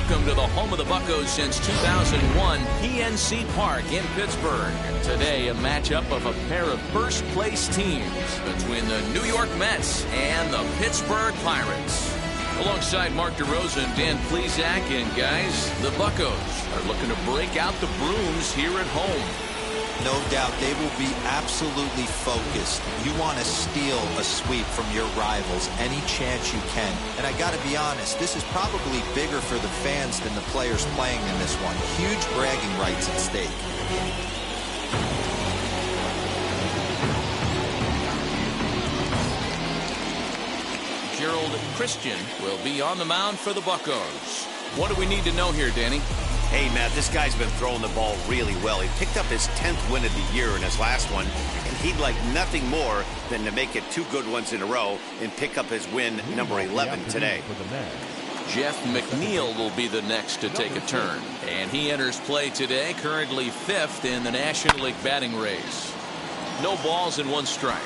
welcome to the home of the Buccos since 2001, PNC Park in Pittsburgh. Today, a matchup of a pair of first-place teams between the New York Mets and the Pittsburgh Pirates. Alongside Mark DeRosa and Dan Plesac, and guys, the Buccos are looking to break out the brooms here at home. No doubt they will be absolutely focused. You want to steal a sweep from your rivals any chance you can. And I got to be honest, this is probably bigger for the fans than the players playing in this one. Huge bragging rights at stake. Gerald Christian will be on the mound for the Buccos. What do we need to know here, Danny? Hey, Matt, this guy's been throwing the ball really well. He picked up his 10th win of the year in his last one, and he'd like nothing more than to make it 2 good ones in a row and pick up his win number 11 today. Jeff McNeil will be the next to take a turn, and he enters play today, currently 5th in the National League batting race. No balls and 1 strike.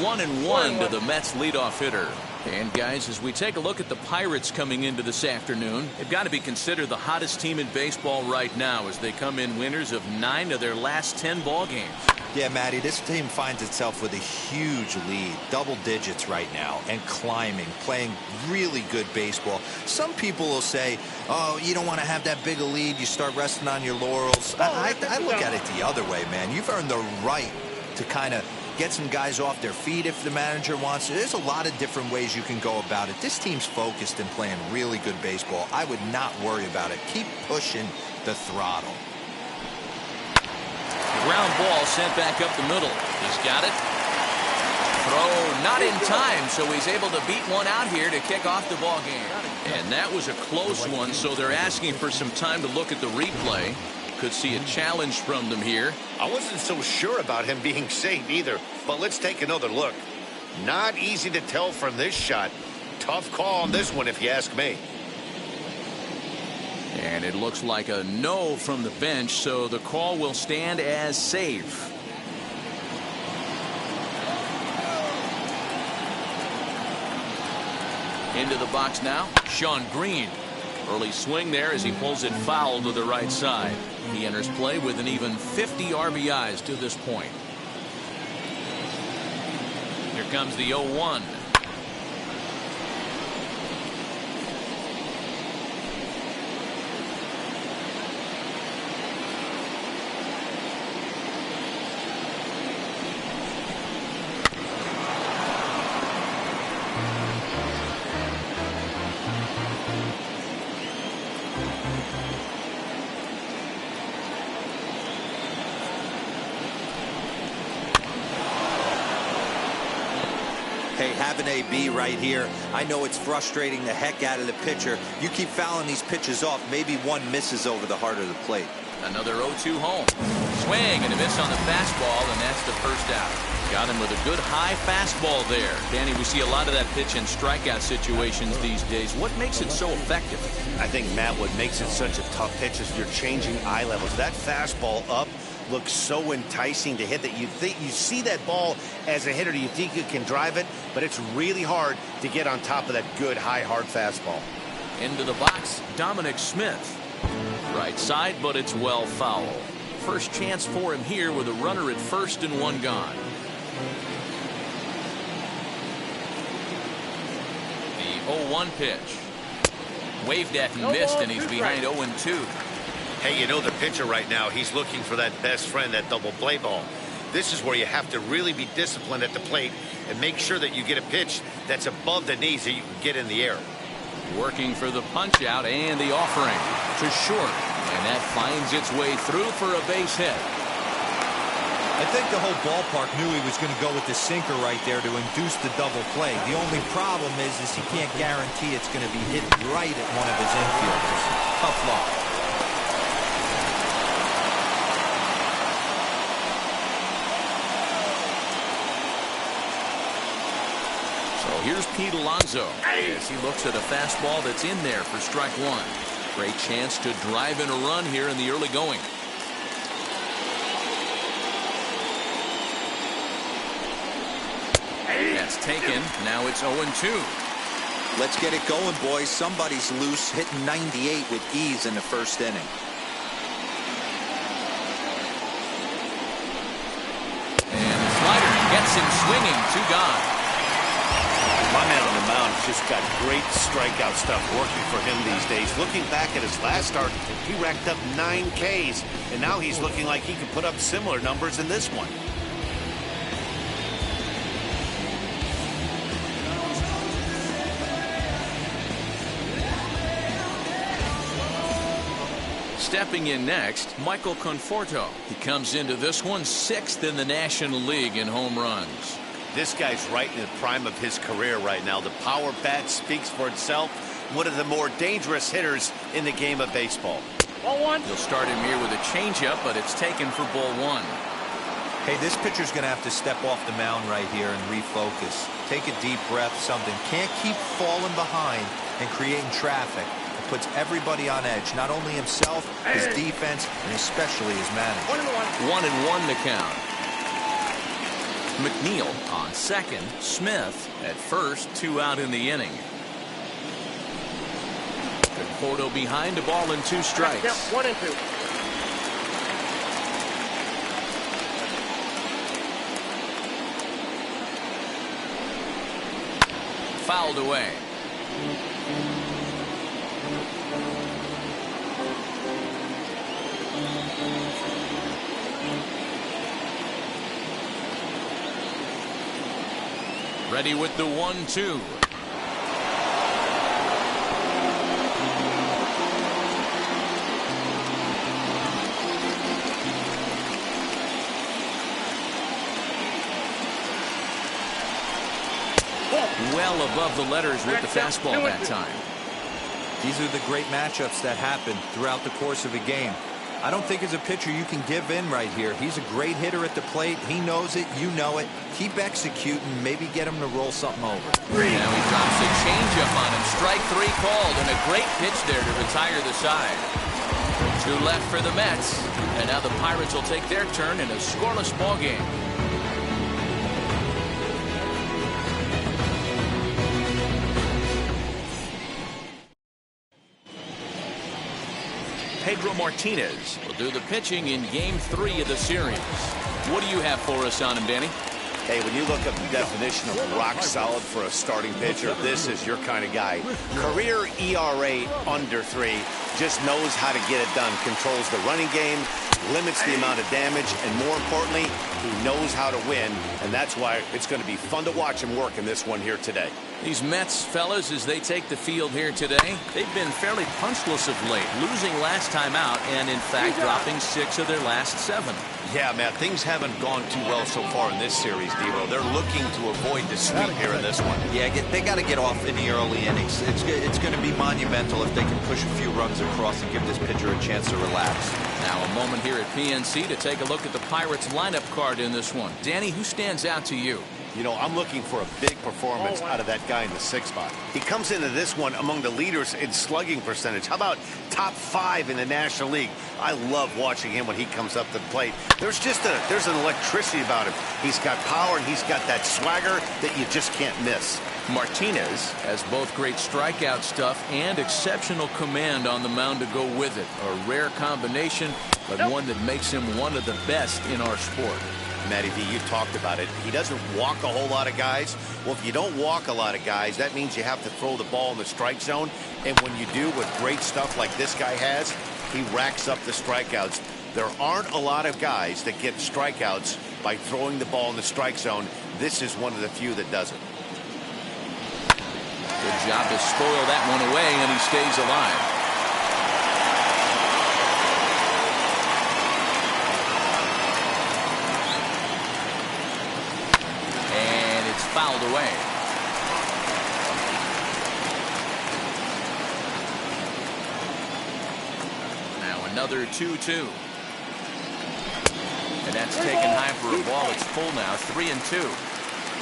One and one to the Mets leadoff hitter. And guys, as we take a look at the Pirates coming into this afternoon, they've got to be considered the hottest team in baseball right now as they come in winners of 9 of their last 10 ball games. Yeah, Matty, this team finds itself with a huge lead, double digits right now, and climbing, playing really good baseball. Some people will say, oh, you don't want to have that big a lead, you start resting on your laurels. I look at it the other way, man. You've earned the right to kind of get some guys off their feet if the manager wants to. There's a lot of different ways you can go about it. This team's focused and playing really good baseball. I would not worry about it. Keep pushing the throttle. Ground ball sent back up the middle. He's got it. Throw not in time, so he's able to beat one out here to kick off the ball game. And that was a close one, so they're asking for some time to look at the replay. Could see a challenge from them here. I wasn't so sure about him being safe either, but let's take another look. Not easy to tell from this shot. Tough call on this one, if you ask me. And it looks like a no from the bench, so the call will stand as safe. Into the box now, Sean Green. Early swing there as he pulls it foul to the right side. He enters play with an even 50 RBIs to this point. Here comes the 0-1. Hey, have an AB right here. I know it's frustrating the heck out of the pitcher. You keep fouling these pitches off, maybe one misses over the heart of the plate. Another 0-2 home. Swing and a miss on the fastball, and that's the first out. Got him with a good high fastball there. Danny, we see a lot of that pitch and strikeout situations these days. What makes it so effective? I think, Matt, what makes it such a tough pitch is you're changing eye levels. That fastball up looks so enticing to hit that you think you see that ball as a hitter, you think you can drive it, but it's really hard to get on top of that good high hard fastball. Into the box, Dominic Smith. Right side, but it's well foul. First chance for him here with a runner at first and 1 gone. The 0-1 pitch. Waved at and missed, and he's behind 0-2. Hey, you know the pitcher right now, he's looking for that best friend, that double play ball. This is where you have to really be disciplined at the plate and make sure that you get a pitch that's above the knees that you can get in the air. Working for the punch out and the offering to short, and that finds its way through for a base hit. I think the whole ballpark knew he was going to go with the sinker right there to induce the double play. The only problem is he can't guarantee it's going to be hit right at one of his infielders. Tough luck. So here's Pete Alonso as he looks at a fastball that's in there for strike 1. Great chance to drive in a run here in the early going. That's taken. Now it's 0-2. Let's get it going, boys. Somebody's loose, hitting 98 with ease in the first inning. And the slider gets him swinging. 2 gone. My man on the mound just got great strikeout stuff working for him these days. Looking back at his last start, he racked up 9 Ks, and now he's looking like he can put up similar numbers in this one. Stepping in next, Michael Conforto. He comes into this one 6th in the National League in home runs. This guy's right in the prime of his career right now. The power bat speaks for itself. One of the more dangerous hitters in the game of baseball. Ball 1. He'll start him here with a changeup, but it's taken for ball 1. Hey, this pitcher's going to have to step off the mound right here and refocus. Take a deep breath, something. Can't keep falling behind and creating traffic. It puts everybody on edge, not only himself, his defense, and especially his manager. 1-1 to count. McNeil on second. Smith at first. 2 out in the inning. Conforto behind, a ball and 2 strikes. Yep, 1-2. Fouled away. Ready with the 1-2. Well above the letters with the fastball that time. These are the great matchups that happen throughout the course of a game. I don't think as a pitcher you can give in right here. He's a great hitter at the plate. He knows it. You know it. Keep executing. Maybe get him to roll something over. Now he drops a changeup on him. Strike 3 called, and a great pitch there to retire the side. 2 left for the Mets, and now the Pirates will take their turn in a scoreless ball game. Pedro Martinez will do the pitching in Game 3 of the series. What do you have for us on him, Danny? Hey, when you look up the definition of rock solid for a starting pitcher, this is your kind of guy. Career ERA under 3, just knows how to get it done. Controls the running game, limits the amount of damage, and more importantly, he knows how to win, and that's why it's going to be fun to watch him work in this one here today. These Mets fellas, as they take the field here today, they've been fairly punchless of late, losing last time out and in fact dropping 6 of their last 7. Yeah, man, things haven't gone too well so far in this series, Devo. They're looking to avoid the sweep here in this one. Yeah, they got to get off in the early innings. It's going to be monumental if they can push a few runs across and give this pitcher a chance to relax. Now a moment here at PNC to take a look at the Pirates lineup card in this one. Danny, who stands out to you? You know, I'm looking for a big performance out of that guy in the 6th spot. He comes into this one among the leaders in slugging percentage. How about top 5 in the National League? I love watching him when he comes up to the plate. There's an electricity about him. He's got power and he's got that swagger that you just can't miss. Martinez has both great strikeout stuff and exceptional command on the mound to go with it. A rare combination, but one that makes him one of the best in our sport. Matty V, you talked about it. He doesn't walk a whole lot of guys. Well, if you don't walk a lot of guys, that means you have to throw the ball in the strike zone. And when you do with great stuff like this guy has, he racks up the strikeouts. There aren't a lot of guys that get strikeouts by throwing the ball in the strike zone. This is one of the few that does it. Good job to spoil that one away, and he stays alive. Fouled away. Now another 2-2. And that's taken high for a ball. It's full now, 3-2.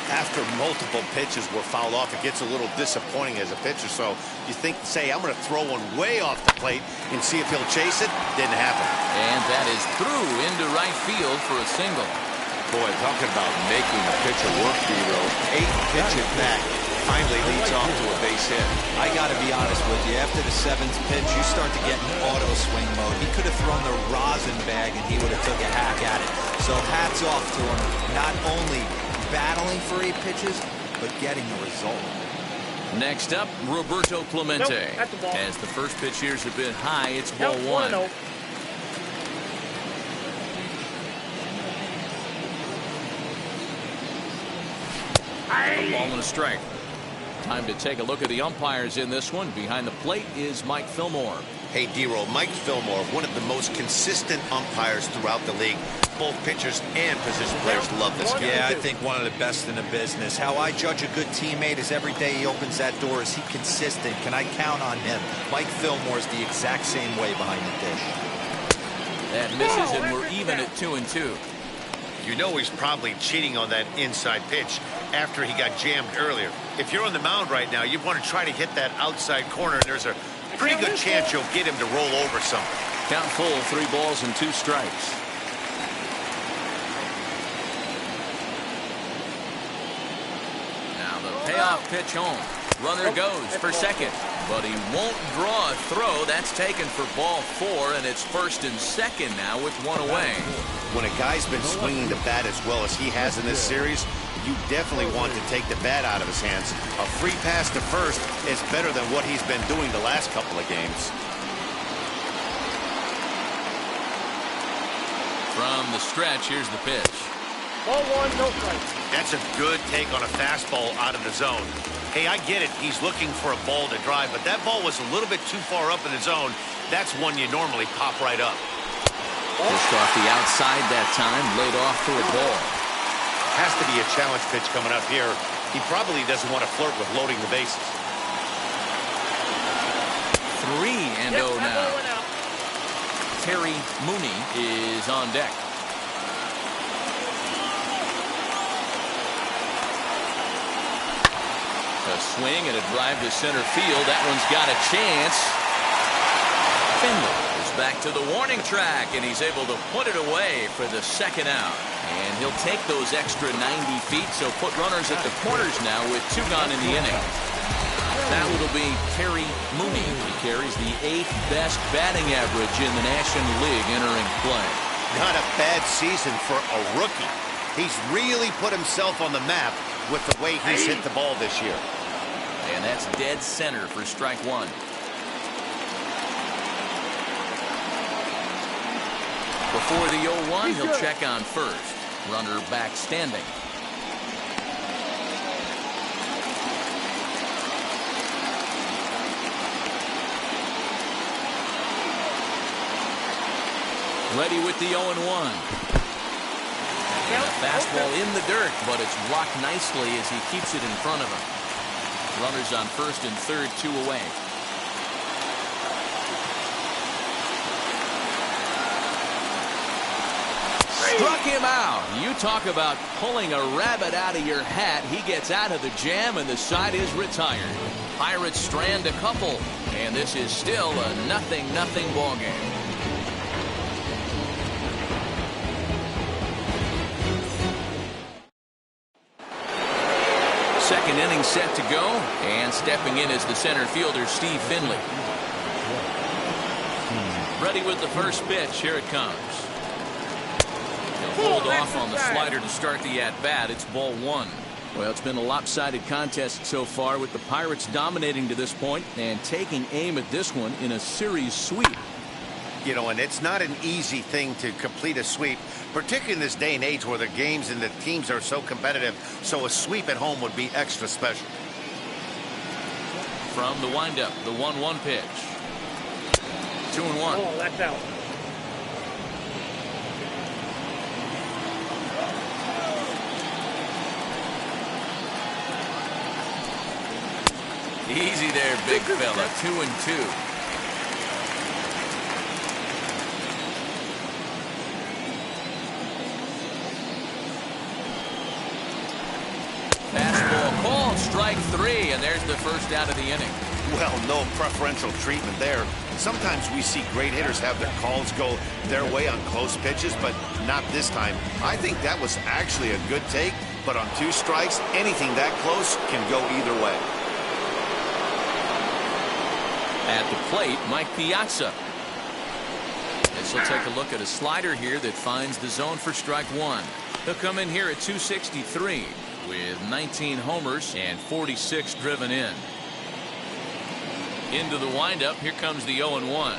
After multiple pitches were fouled off, it gets a little disappointing as a pitcher. So you say, I'm going to throw one way off the plate and see if he'll chase it. Didn't happen. And that is through into right field for a single. Boy, talking about making a pitcher work, Dero. 8 pitches back. Finally leads off to a base hit. I got to be honest with you. After the 7th pitch, you start to get in auto swing mode. He could have thrown the rosin bag and he would have took a hack at it. So hats off to him. Not only battling for 8 pitches, but getting a result. Next up, Roberto Clemente. As the first pitch here is a bit high, it's ball 1. A ball and a strike. Time to take a look at the umpires in this one. Behind the plate is Mike Fillmore. Hey, Dero, Mike Fillmore, one of the most consistent umpires throughout the league. Both pitchers and position players love this guy. Yeah, I think one of the best in the business. How I judge a good teammate is every day he opens that door. Is he consistent? Can I count on him? Mike Fillmore is the exact same way behind the dish. That misses, and we're even at 2-2. You know he's probably cheating on that inside pitch after he got jammed earlier. If you're on the mound right now, you want to try to hit that outside corner, and there's a pretty good chance you'll get him to roll over something. Count full, 3 balls and 2 strikes. Now the payoff pitch home. Runner goes for second, but he won't draw a throw. That's taken for ball 4, and it's first and second now with 1 away. When a guy's been swinging the bat as well as he has in this series, you definitely want to take the bat out of his hands. A free pass to first is better than what he's been doing the last couple of games. From the stretch, here's the pitch. Ball 1, no strike. That's a good take on a fastball out of the zone. Hey, I get it. He's looking for a ball to drive, but that ball was a little bit too far up in the zone. That's one you normally pop right up. Pushed off the outside that time, laid off for a ball. Has to be a challenge pitch coming up here. He probably doesn't want to flirt with loading the bases. 3-0 now. Terry Mooney is on deck. A swing and a drive to center field. That one's got a chance. Finley is back to the warning track, and he's able to put it away for the second out. And he'll take those extra 90 feet, so put runners at the corners now with 2 gone in the inning. That will be Terry Mooney. He carries the 8th best batting average in the National League entering play. Not a bad season for a rookie. He's really put himself on the map with the way he's hit the ball this year. And that's dead center for strike 1. Before the 0-1, he'll check on first. Runner back standing. Ready with the 0-1. And a fastball in the dirt, but it's blocked nicely as he keeps it in front of him. Runners on first and third, 2 away. Struck him out. You talk about pulling a rabbit out of your hat. He gets out of the jam, and the side is retired. Pirates strand a couple, and this is still a 0-0 ball game. Second inning set to go, and stepping in is the center fielder, Steve Finley. Ready with the first pitch. Here it comes. He'll hold off on the slider to start the at-bat. It's ball 1. Well, it's been a lopsided contest so far, with the Pirates dominating to this point and taking aim at this one in a series sweep. You know, and it's not an easy thing to complete a sweep, particularly in this day and age where the games and the teams are so competitive. So a sweep at home would be extra special. From the windup, the 1-1 pitch. 2-1. Oh, that's out. Easy there, big fella. 2-2. strike three, and there's the first out of the inning. Well, no preferential treatment there. Sometimes we see great hitters have their calls go their way on close pitches, but not this time. I think that was actually a good take, but on 2 strikes, anything that close can go either way. At the plate, Mike Piazza. As he'll take a look at a slider here that finds the zone for strike one. He'll come in here at 263 with 19 homers and 46 driven in. Into the windup, here comes the 0-1.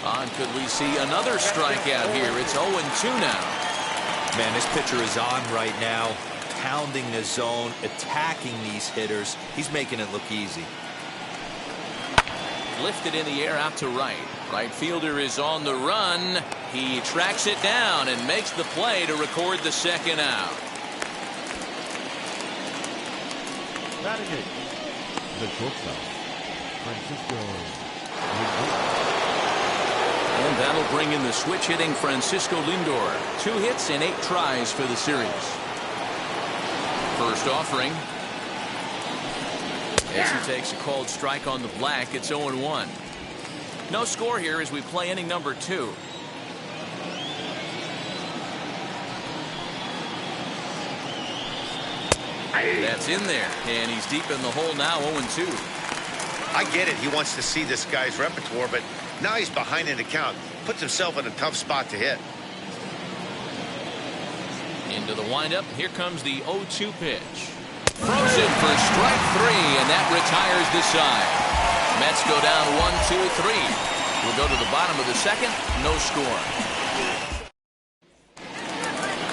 On, could we see another strikeout here? It's 0-2 now. Man, this pitcher is on right now, pounding the zone, attacking these hitters. He's making it look easy. Lifted in the air out to right. Right fielder is on the run. He tracks it down and makes the play to record the second out. Batting it, the shortstop, Francisco. And that'll bring in the switch hitting Francisco Lindor. 2 hits and 8 tries for the series. First offering. As he takes a called strike on the black, it's 0-1. No score here as we play inning number 2. That's in there, and he's deep in the hole now, 0-2. I get it. He wants to see this guy's repertoire, but now he's behind in the count. Puts himself in a tough spot to hit. Into the windup. Here comes the 0-2 pitch. Frozen for strike 3, and that retires the side. Mets go down 1-2-3. We'll go to the bottom of the second. No score.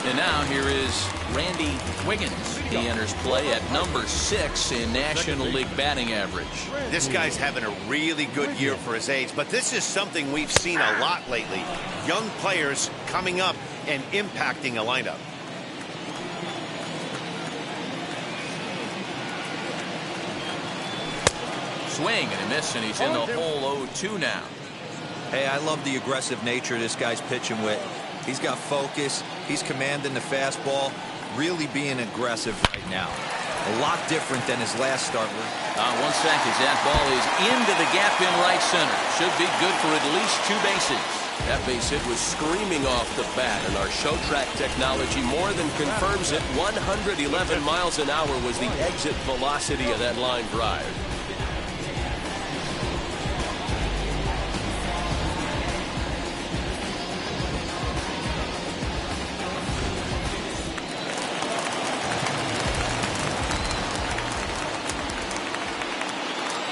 And now here is Randy Wiggins. He enters play at number 6 in National League batting average. This guy's having a really good year for his age, but this is something we've seen a lot lately. Young players coming up and impacting a lineup. Swing and a miss, and he's in the hole 0-2 now. Hey, I love the aggressive nature this guy's pitching with. He's got focus. He's commanding the fastball. Really being aggressive right now. A lot different than his last start. One sec as that ball is into the gap in right center. Should be good for at least 2 bases. That base hit was screaming off the bat, and our show track technology more than confirms it. 111 miles an hour was the exit velocity of that line drive.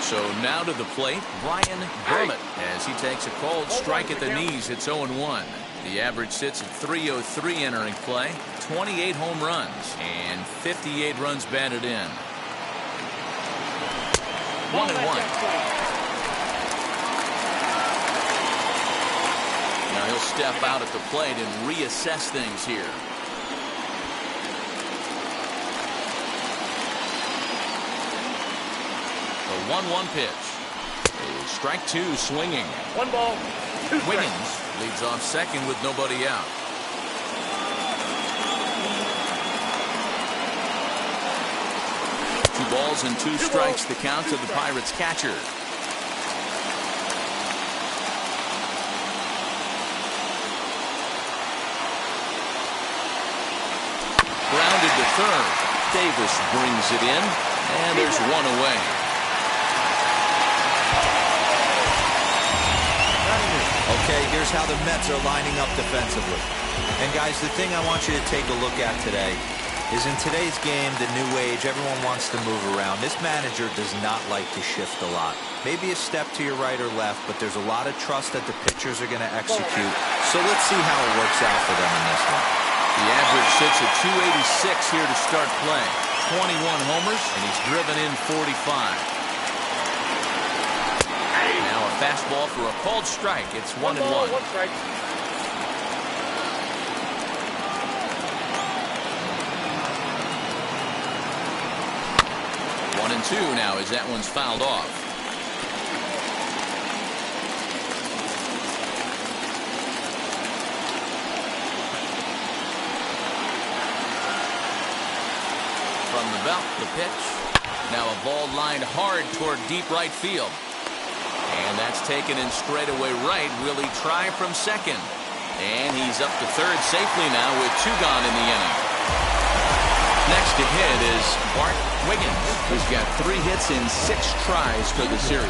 So now to the plate, Brian Brummett, as he takes a called strike at the knees. It's 0-1. The average sits at 303 entering play. 28 home runs and 58 runs batted in. 1-1. Now he'll step out at the plate and reassess things here. The 1-1 pitch. Strike 2 swinging. 1 ball, 2 strikes. Wiggins leads off second with nobody out. Two balls and 2 strikes the count to the Pirates catcher. Grounded to third. Davis brings it in, and there's 1 away. Okay, here's how the Mets are lining up defensively. And guys, the thing I want you to take a look at today is in today's game, the new age, everyone wants to move around. This manager does not like to shift a lot. Maybe a step to your right or left, but there's a lot of trust that the pitchers are going to execute. So let's see how it works out for them in this one. The average sits at 286 here to start play. 21 homers, and he's driven in 45. Now a fastball for a called strike. It's 1-1. 1 strike. One and 2 now as that one's fouled off. From the belt, the pitch. Now a ball lined hard toward deep right field. And that's taken in straightaway right. Will he try from second? And he's up to third safely now with 2 gone in the inning. Next to hit is Bart Wiggins, who's got 3 hits in 6 tries for the series.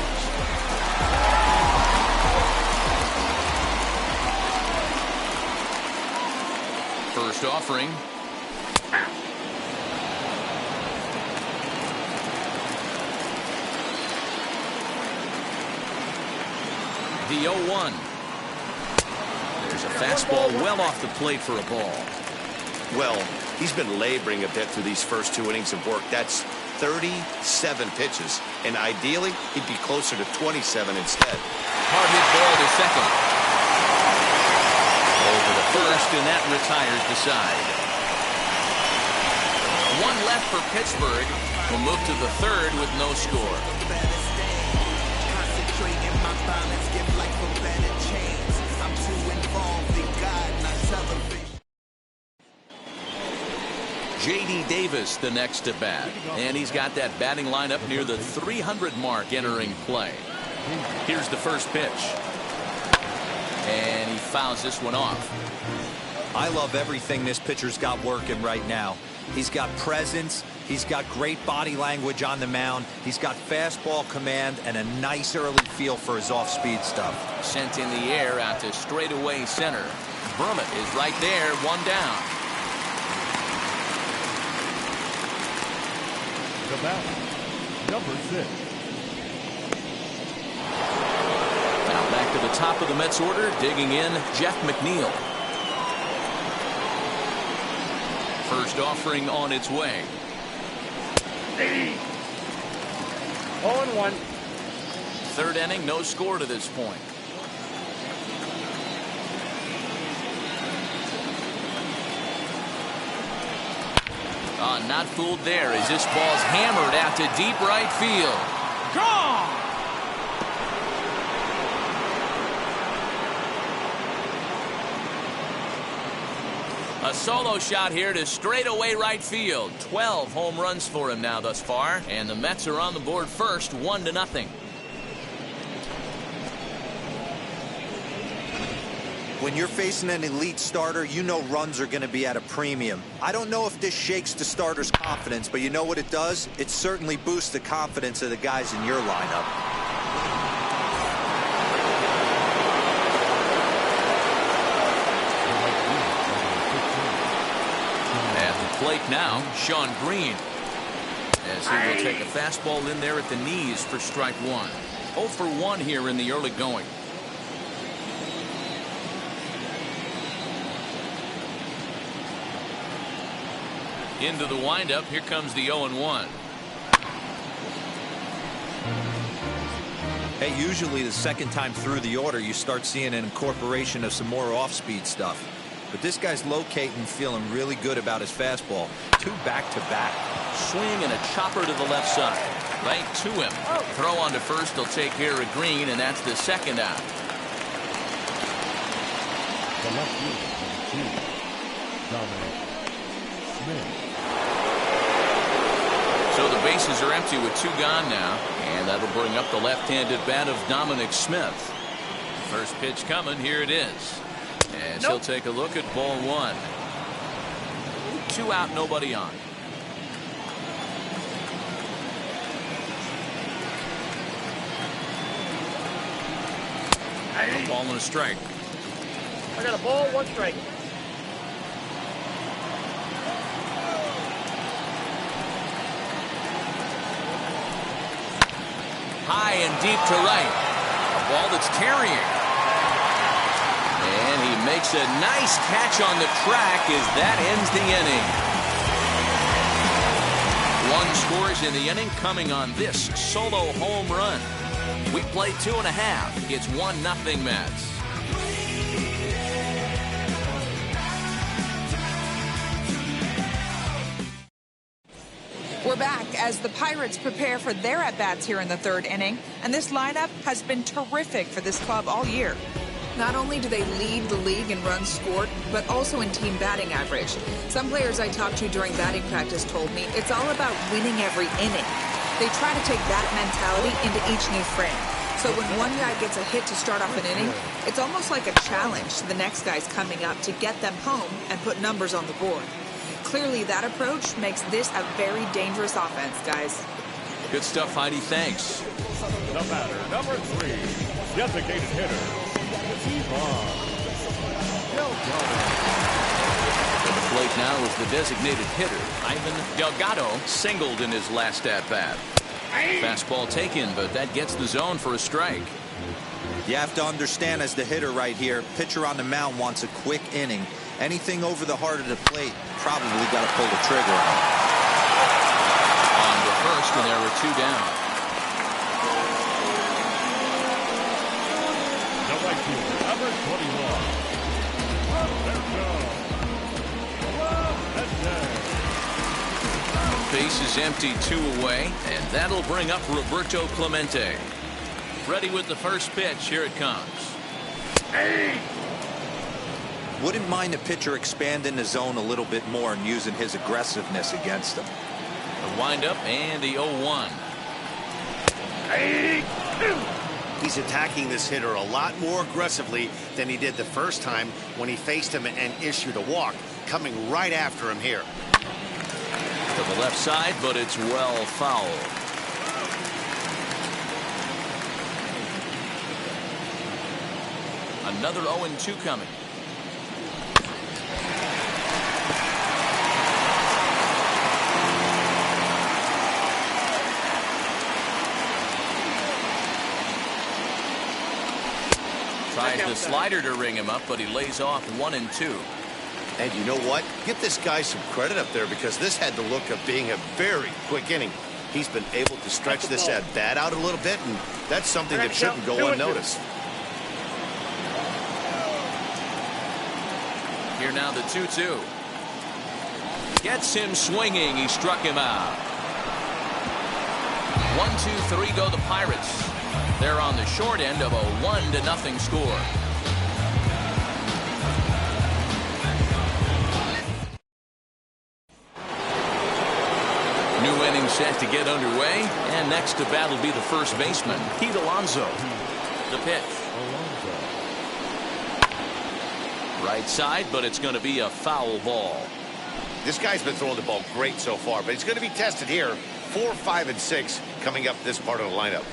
First offering. The 0-1. There's a fastball well off the plate for a ball. Well, he's been laboring a bit through these first 2 innings of work. That's 37 pitches, and ideally he'd be closer to 27 instead. Hard hit ball to second. Over to first, and that retires the side. 1 left for Pittsburgh. Will move to the third with no score. J.D. Davis the next to bat, and he's got that batting lineup near the 300 mark entering play. Here's the first pitch, and he fouls this one off. I love everything this pitcher's got working right now. He's got presence, he's got great body language on the mound, he's got fastball command and a nice early feel for his off-speed stuff. Sent in the air out to straightaway center. Brummett is right there, 1 down. The batter, number 6. Now back to the top of the Mets order, digging in, Jeff McNeil. First offering on its way. 0-1. Third inning, no score to this point. Not fooled there as this ball's hammered out to deep right field. Gone! A solo shot here to straightaway right field. 12 home runs for him now thus far, and the Mets are on the board first, 1-0. When you're facing an elite starter, you know runs are going to be at a premium. I don't know if this shakes the starter's confidence, but you know what it does? It certainly boosts the confidence of the guys in your lineup. At the plate now, Sean Green, as he will take a fastball in there at the knees for strike 1. 0 for 1 here in the early going. Into the windup. Here comes the 0-1. Hey, usually the second time through the order, you start seeing an incorporation of some more off-speed stuff. But this guy's locating, feeling really good about his fastball. 2 back-to-back. Swing and a chopper to the left side. Right to him. Throw on to first. He'll take care of Green, and that's the second out. The left fielder, number 2, Dominic Smith. So the bases are empty with 2 gone now, and that'll bring up the left-handed bat of Dominic Smith. First pitch coming, here it is. As he'll take a look at ball 1. 2 out, nobody on. A ball and a strike. I got a ball, 1 strike. High and deep to right. A ball that's carrying. And he makes a nice catch on the track as that ends the inning. 1 scores in the inning coming on this solo home run. We play 2.5. It's 1-0 Mets. We're back as the Pirates prepare for their at-bats here in the 3rd inning, and this lineup has been terrific for this club all year. Not only do they lead the league in runs scored, but also in team batting average. Some players I talked to during batting practice told me it's all about winning every inning. They try to take that mentality into each new frame. So when one guy gets a hit to start off an inning, it's almost like a challenge to the next guys coming up to get them home and put numbers on the board. Clearly, that approach makes this a very dangerous offense, guys. Good stuff, Heidi. Thanks. The batter, number 3, designated hitter, At the plate now is the designated hitter, Ivan Delgado, singled in his last at-bat. Fastball taken, but that gets the zone for a strike. You have to understand, as the hitter right here, pitcher on the mound wants a quick inning. Anything over the heart of the plate, probably got to pull the trigger on. On to first, and there were 2 down. the right fielder, number 21. Base is empty, 2 away, and that'll bring up Roberto Clemente. Ready with the first pitch. Here it comes. Wouldn't mind the pitcher expanding the zone a little bit more and using his aggressiveness against him. The windup and the 0-1. He's attacking this hitter a lot more aggressively than he did the first time when he faced him and issued a walk, coming right after him here. To the left side, but it's well fouled. Another 0-2 coming. Tries the slider to ring him up, but he lays off 1-2. And you know what? Give this guy some credit up there, because this had the look of being a very quick inning. He's been able to stretch this at bat out a little bit, and that's something that shouldn't go unnoticed. Here now the 2-2. Gets him swinging. He struck him out. 1-2-3 go the Pirates. They're on the short end of a 1-0 score. New inning set to get underway, and next to bat will be the first baseman, Pete Alonso. The pitch. Right side, but it's going to be a foul ball. This guy's been throwing the ball great so far, but he's going to be tested here. 4, 5, and 6 coming up this part of the lineup.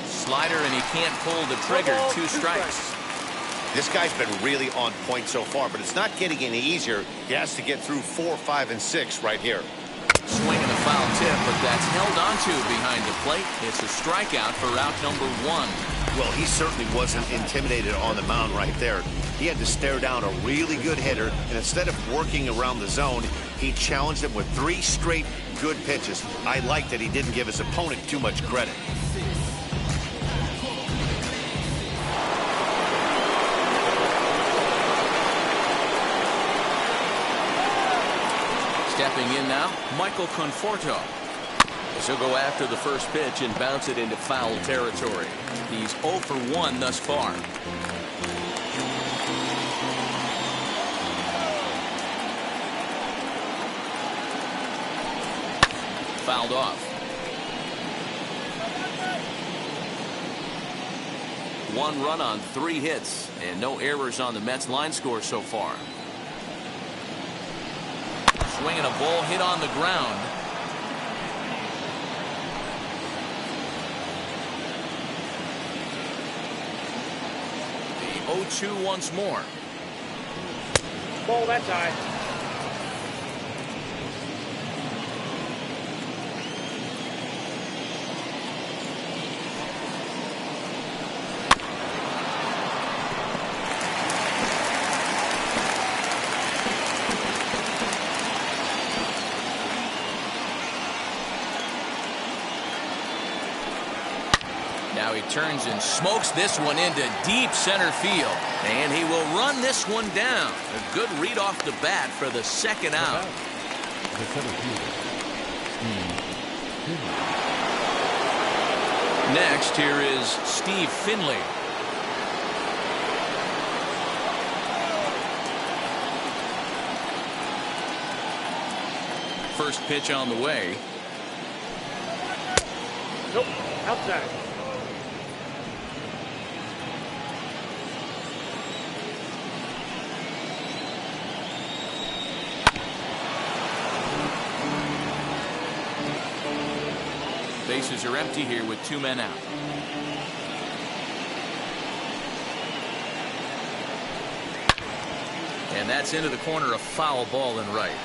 Slider, and he can't pull the trigger. 2 strikes. This guy's been really on point so far, but it's not getting any easier. He has to get through 4, 5, and 6 right here. Swinging a foul tip, but that's held onto behind the plate. It's a strikeout for out number 1. Well, he certainly wasn't intimidated on the mound right there. He had to stare down a really good hitter, and instead of working around the zone, he challenged him with 3 straight good pitches. I like that he didn't give his opponent too much credit. Stepping in now, Michael Conforto. He'll go after the first pitch and bounce it into foul territory. He's 0 for 1 thus far. Fouled off. 1 run on 3 hits, and no errors on the Mets line score so far. Swinging a ball hit on the ground. The 0-2 once more. Ball that time. Now he turns and smokes this one into deep center field. And he will run this one down. A good read off the bat for the second out. The center fielder, Steve. Next, here is Steve Finley. First pitch on the way. Nope. Outside. Bases are empty here with 2 men out. And that's into the corner, a foul ball in right.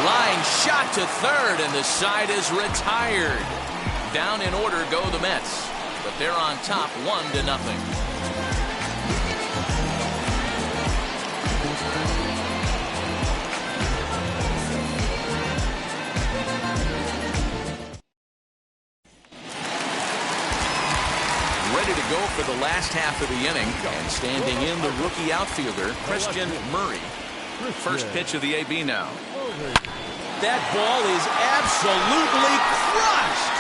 Line shot to third, and the side is retired. Down in order go the Mets, but they're on top 1-0. Go for the last half of the inning, and standing in the rookie outfielder Christian Murray. First pitch of the AB now. That ball is absolutely crushed.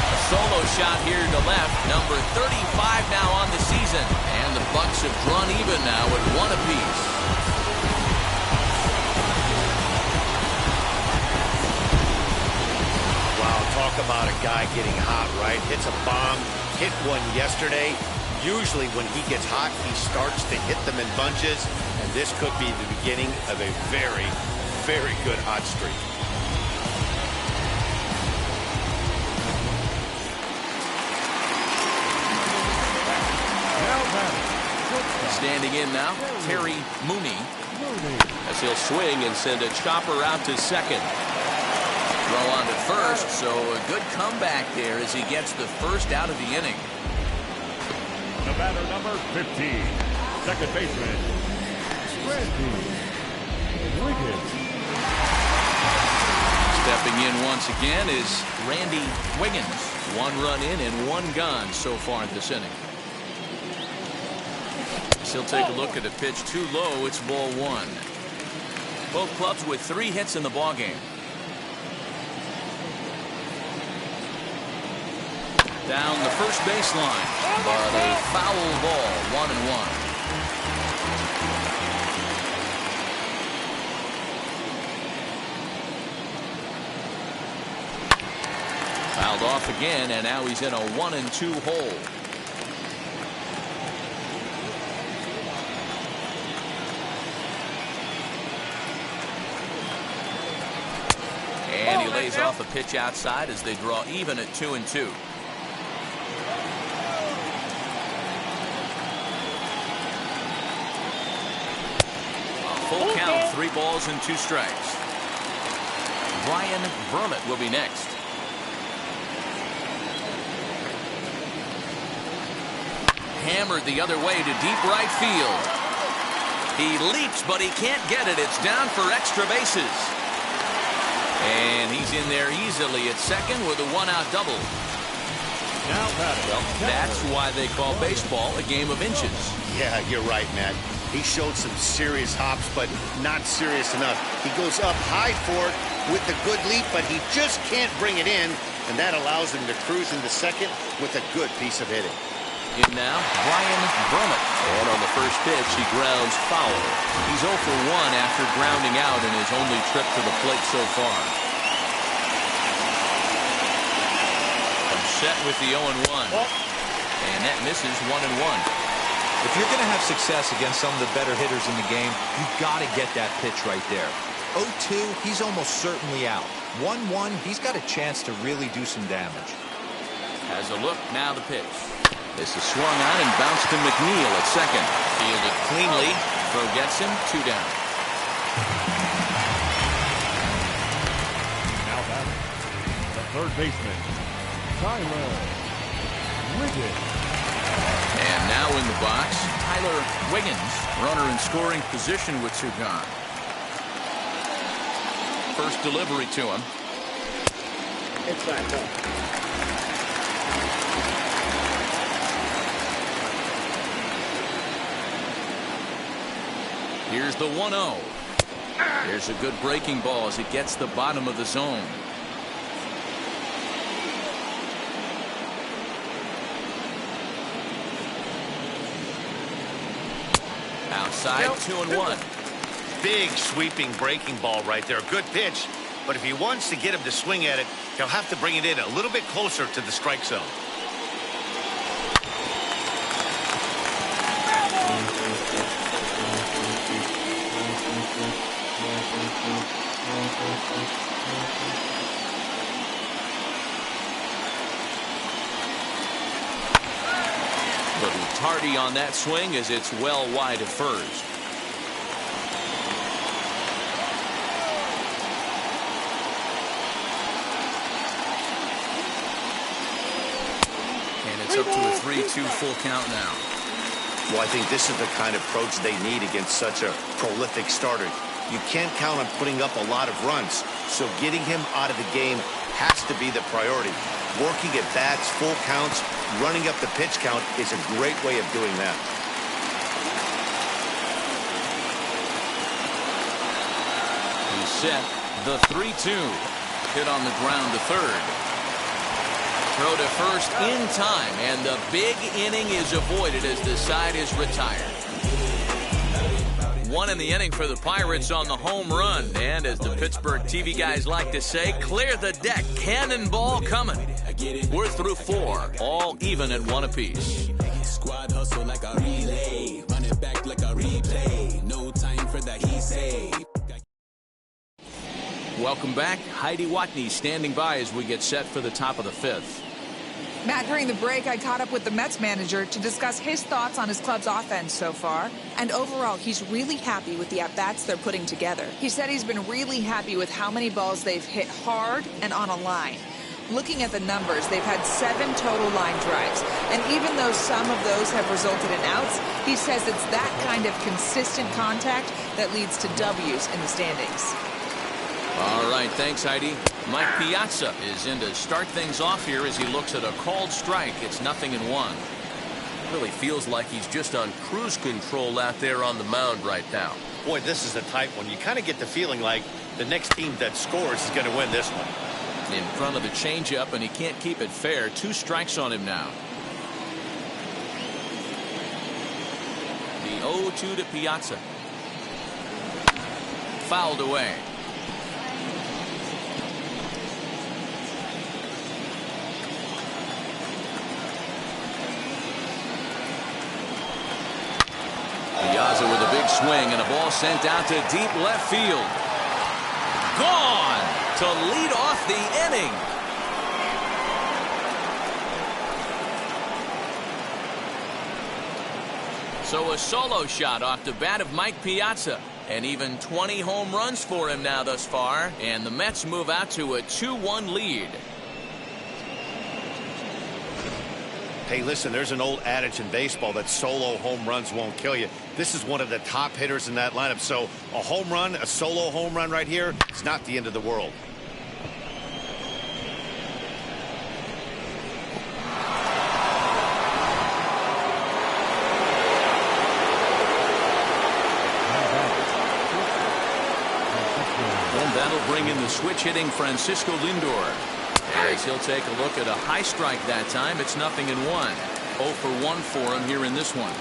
A solo shot here to left, number 35 now on the season. And the Bucks have drawn even now at 1 apiece. Wow, talk about a guy getting hot, right? Hits a bomb, hit one yesterday. Usually when he gets hot, he starts to hit them in bunches, and this could be the beginning of a very, very good hot streak. Standing in now, Terry Mooney, as he'll swing and send a chopper out to second. Throw on to first, so a good comeback there as he gets the first out of the inning. The batter, number 15, second baseman, Randy Wiggins. Stepping in once again is Randy Wiggins. 1 run in and 1 gone so far this inning. He'll take a look at a pitch too low. It's ball 1. Both clubs with 3 hits in the ballgame. Down the first baseline, but a foul ball, 1-1. Fouled off again, and now he's in a 1-2 hole. And he lays off a pitch outside as they draw even at 2-2. A full count, 3 balls and 2 strikes. Brian Vermette will be next. Hammered the other way to deep right field. He leaps, but he can't get it. It's down for extra bases. And he's in there easily at second with a 1-out double. Well, that's why they call baseball a game of inches. Yeah, you're right, Matt. He showed some serious hops, but not serious enough. He goes up high for it with a good leap, but he just can't bring it in, and that allows him to cruise into second with a good piece of hitting. In now, Brian Vermette. And on the first pitch, he grounds foul. He's 0 for 1 after grounding out in his only trip to the plate so far. I'm set with the 0-1. And that misses 1-1. If you're going to have success against some of the better hitters in the game, you've got to get that pitch right there. 0-2, he's almost certainly out. 1-1, he's got a chance to really do some damage. Has a look, now the pitch. This is swung on and bounced to McNeil at second. Fielded cleanly. Throw gets him, 2 down. Now batting, the third baseman, Tyler Wiggins. And now in the box, Tyler Wiggins. Runner in scoring position with 2 gone. First delivery to him. Inside ball. Here's the 1-0. There's a good breaking ball as it gets the bottom of the zone. Outside, 2-1. Big sweeping breaking ball right there. Good pitch. But if he wants to get him to swing at it, he'll have to bring it in a little bit closer to the strike zone. Little tardy on that swing as it's well wide of first. And it's up to a 3-2 full count now. Well, I think this is the kind of approach they need against such a prolific starter. You can't count on putting up a lot of runs, so getting him out of the game has to be the priority. Working at bats, full counts, running up the pitch count is a great way of doing that. He's set. The 3-2. Hit on the ground to third. Throw to first in time, and the big inning is avoided as the side is retired. One in the inning for the Pirates on the home run. And as the Pittsburgh TV guys like to say, clear the deck. Cannonball coming. We're through 4, all even at 1 apiece. Squad hustle like a relay. Run it back like a replay. No time for that he say. Welcome back. Heidi Watney standing by as we get set for the top of the 5th. Matt, during the break, I caught up with the Mets manager to discuss his thoughts on his club's offense so far. And overall, he's really happy with the at-bats they're putting together. He said he's been really happy with how many balls they've hit hard and on a line. Looking at the numbers, they've had 7 total line drives. And even though some of those have resulted in outs, he says it's that kind of consistent contact that leads to W's in the standings. All right, thanks, Heidi. Mike Piazza is in to start things off here as he looks at a called strike. It's 0-1. Really feels like he's just on cruise control out there on the mound right now. Boy, this is a tight one. You kind of get the feeling like the next team that scores is going to win this one. In front of the changeup, and he can't keep it fair. 2 strikes on him now. The 0-2 to Piazza. Fouled away. Piazza with a big swing and a ball sent out to deep left field. Gone to lead off the inning. So a solo shot off the bat of Mike Piazza. And even 20 home runs for him now thus far. And the Mets move out to a 2-1 lead. Hey, listen, there's an old adage in baseball that solo home runs won't kill you. This is one of the top hitters in that lineup. So a home run, a solo home run right here, it's not the end of the world. And that'll bring in the switch-hitting Francisco Lindor. As he'll take a look at a high strike that time. It's 0-1. 0 for 1 for him here in this one.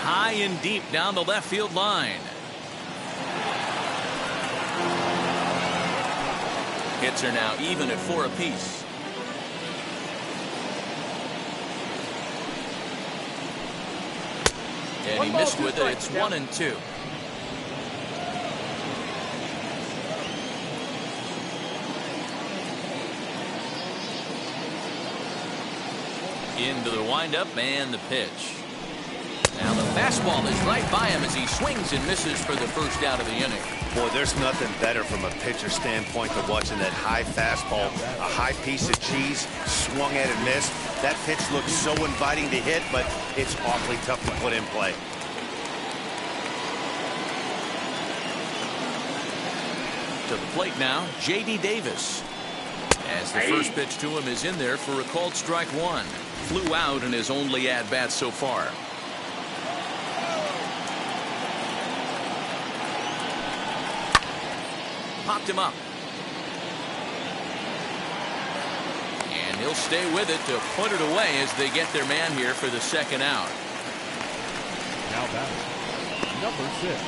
High and deep down the left field line. Hits are now even at 4 apiece. And he missed with it. It's 1-2. Into the windup and the pitch. Now the fastball is right by him as he swings and misses for the first out of the inning. Boy, there's nothing better from a pitcher standpoint than watching that high fastball, a high piece of cheese, swung at and missed. That pitch looks so inviting to hit, but it's awfully tough to put in play. To the plate now, J.D. Davis. As the first pitch to him is in there for a called strike one. Flew out in his only at-bat so far. Popped him up. And he'll stay with it to put it away as they get their man here for the second out. Now batting, number 6.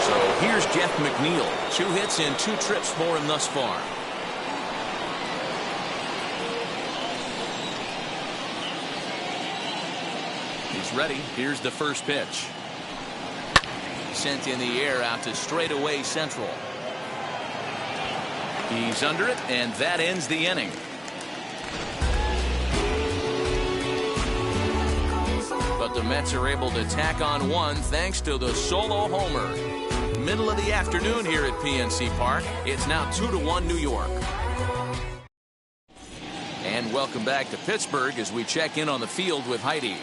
So here's Jeff McNeil. 2 hits and 2 trips for him thus far. He's ready. Here's the first pitch. Sent in the air out to straightaway central. He's under it, and that ends the inning. But the Mets are able to tack on one thanks to the solo homer. Middle of the afternoon here at PNC Park. It's now 2-1 New York. And welcome back to Pittsburgh as we check in on the field with Heidi.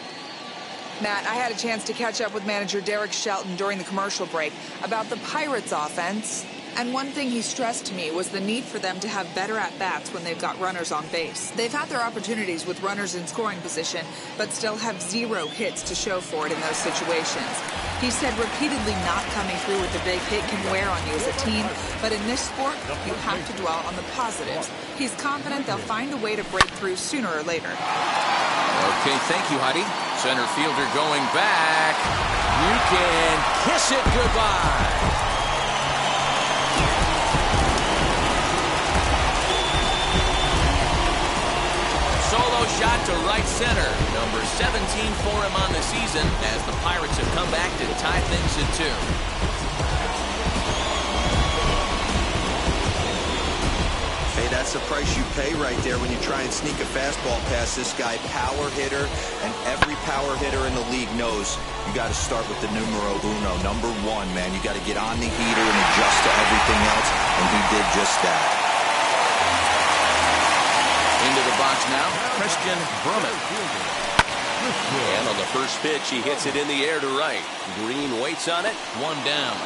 Matt, I had a chance to catch up with manager Derek Shelton during the commercial break about the Pirates offense. And one thing he stressed to me was the need for them to have better at-bats when they've got runners on base. They've had their opportunities with runners in scoring position, but still have 0 hits to show for it in those situations. He said repeatedly not coming through with a big hit can wear on you as a team, but in this sport, you have to dwell on the positives. He's confident they'll find a way to break through sooner or later. Okay, thank you, Heidi. Center fielder going back. You can kiss it goodbye. Solo shot to right center. Number 17 for him on the season as the Pirates have come back to tie things at 2. Hey, that's the price you pay right there when you try and sneak a fastball past this guy. Power hitter, and every power hitter in the league knows you got to start with the numero uno, number 1, man. You got to get on the heater and adjust to everything else, and he did just that. Into the box now, Christian Brummett. And on the first pitch, he hits it in the air to right. Green waits on it, 1 down.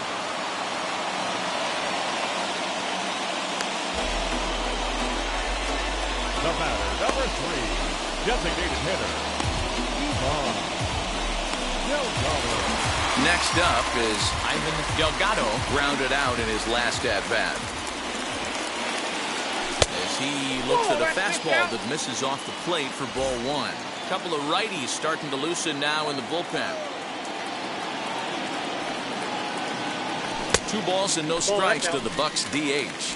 The batter, number 3, designated hitter, Ivan Delgado. Next up is Ivan Delgado, grounded out in his last at-bat. As he looks at a fastball that misses off the plate for ball 1. A couple of righties starting to loosen now in the bullpen. 2 balls and no strikes to the Bucs DH.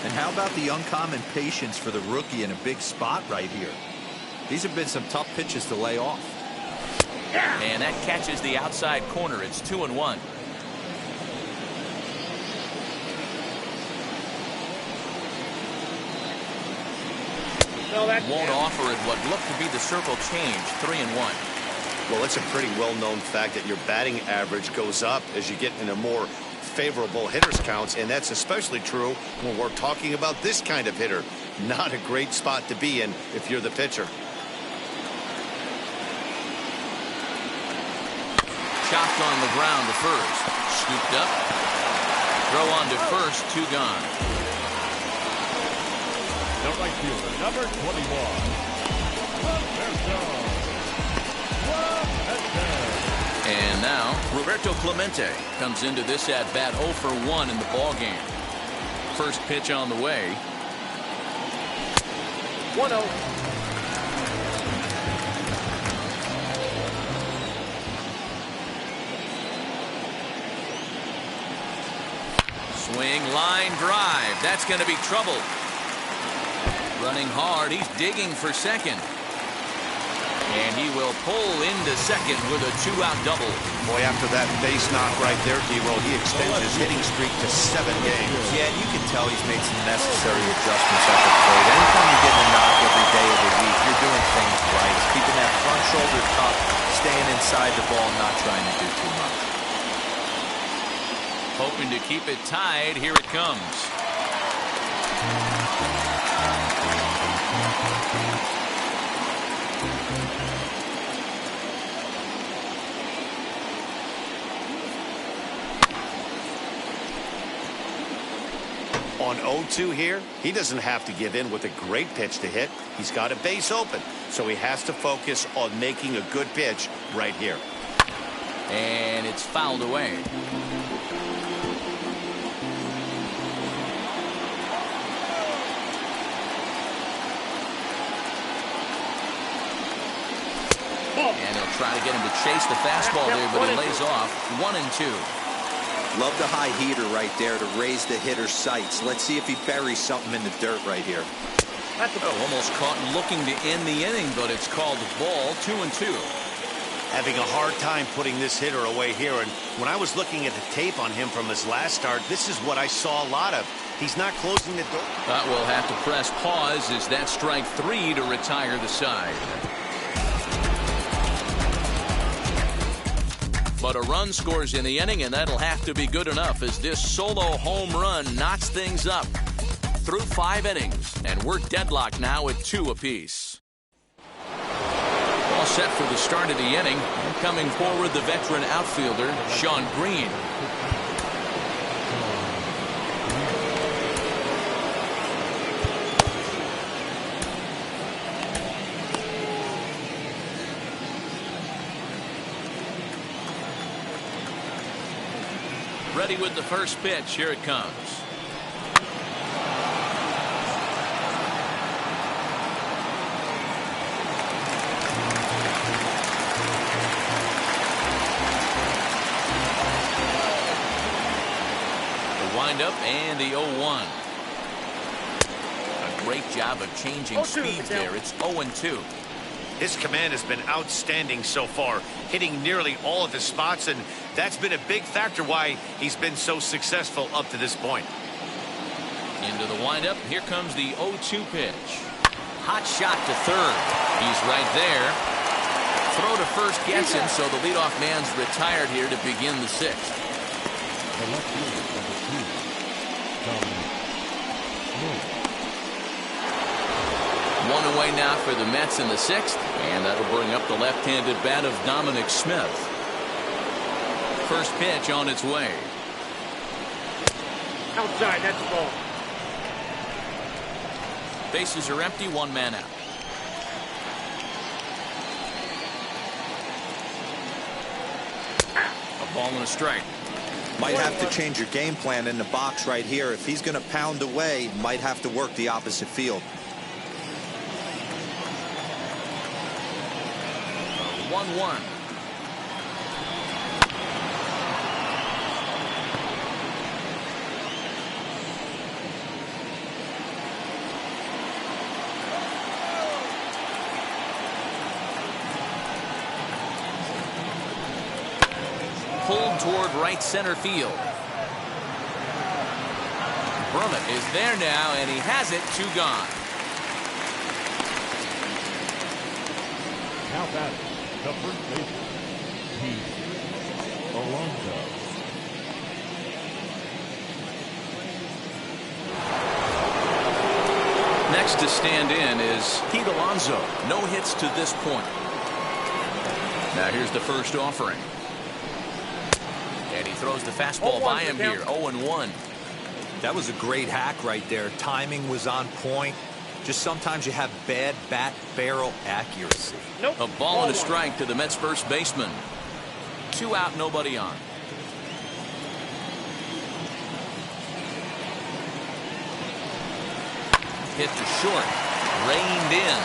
And how about the uncommon patience for the rookie in a big spot right here? These have been some tough pitches to lay off. And that catches the outside corner. It's 2-1. Won't offer it what looked to be the circle change. 3-1. Well, it's a pretty well-known fact that your batting average goes up as you get into more favorable hitters counts, and that's especially true when we're talking about this kind of hitter. Not a great spot to be in if you're the pitcher. Chopped on the ground to first. Scooped up. Throw on to first. 2 gone. The right fielder, number 21, And now, Roberto Clemente comes into this at-bat 0 for 1 in the ballgame. First pitch on the way. 1-0. Swing, line drive. That's going to be trouble. Running hard. He's digging for second. And he will pull into second with a 2-out double. Boy, after that base knock right there, D-Roll, he extends his hitting streak to 7 games. Yeah, and you can tell he's made some necessary adjustments at the plate. Anytime you get a knock every day of the week, you're doing things right. Keeping that front shoulder tucked, staying inside the ball, not trying to do too much. Hoping to keep it tied. Here it comes. On 0-2 here, he doesn't have to give in with a great pitch to hit. He's got a base open, so he has to focus on making a good pitch right here. And it's fouled away. And he'll try to get him to chase the fastball there, but he lays off. 1-2. Love the high heater right there to raise the hitter's sights. Let's see if he buries something in the dirt right here. Almost caught looking to end the inning, but it's called ball. 2-2. Having a hard time putting this hitter away here. And when I was looking at the tape on him from his last start, this is what I saw a lot of. He's not closing the door. We'll have to press pause as that strike 3 to retire the side. But a run scores in the inning, and that'll have to be good enough as this solo home run knots things up. Through 5 innings, and we're deadlocked now at 2 apiece. All set for the start of the inning. Coming forward, the veteran outfielder, Sean Green. Ready with the first pitch. Here it comes. The windup and the 0-1. A great job of changing speeds there. It's 0-2. His command has been outstanding so far, hitting nearly all of his spots, and that's been a big factor why he's been so successful up to this point. Into the windup. Here comes the 0-2 pitch. Hot shot to third. He's right there. Throw to first gets him, so the leadoff man's retired here to begin the 6th. One away now for the Mets in the 6th, and that'll bring up the left-handed bat of Dominic Smith. First pitch on its way. Outside, that's the ball. Bases are empty, 1 man out. A ball and a strike. Might have to change your game plan in the box right here. If he's going to pound away, might have to work the opposite field. 1-1. Pulled toward right center field. Brummett is there now, and he has it. 2 gone. Now batting, the first baseman, Pete Alonso. Next to stand in is Pete Alonso. No hits to this point. Now here's the first offering. And he throws the fastball by him here. 0-1. That was a great hack right there. Timing was on point. Just sometimes you have bad bat barrel accuracy. Nope. A ball and a strike to the Mets first baseman. 2 out, nobody on. Hit to short. Reined in.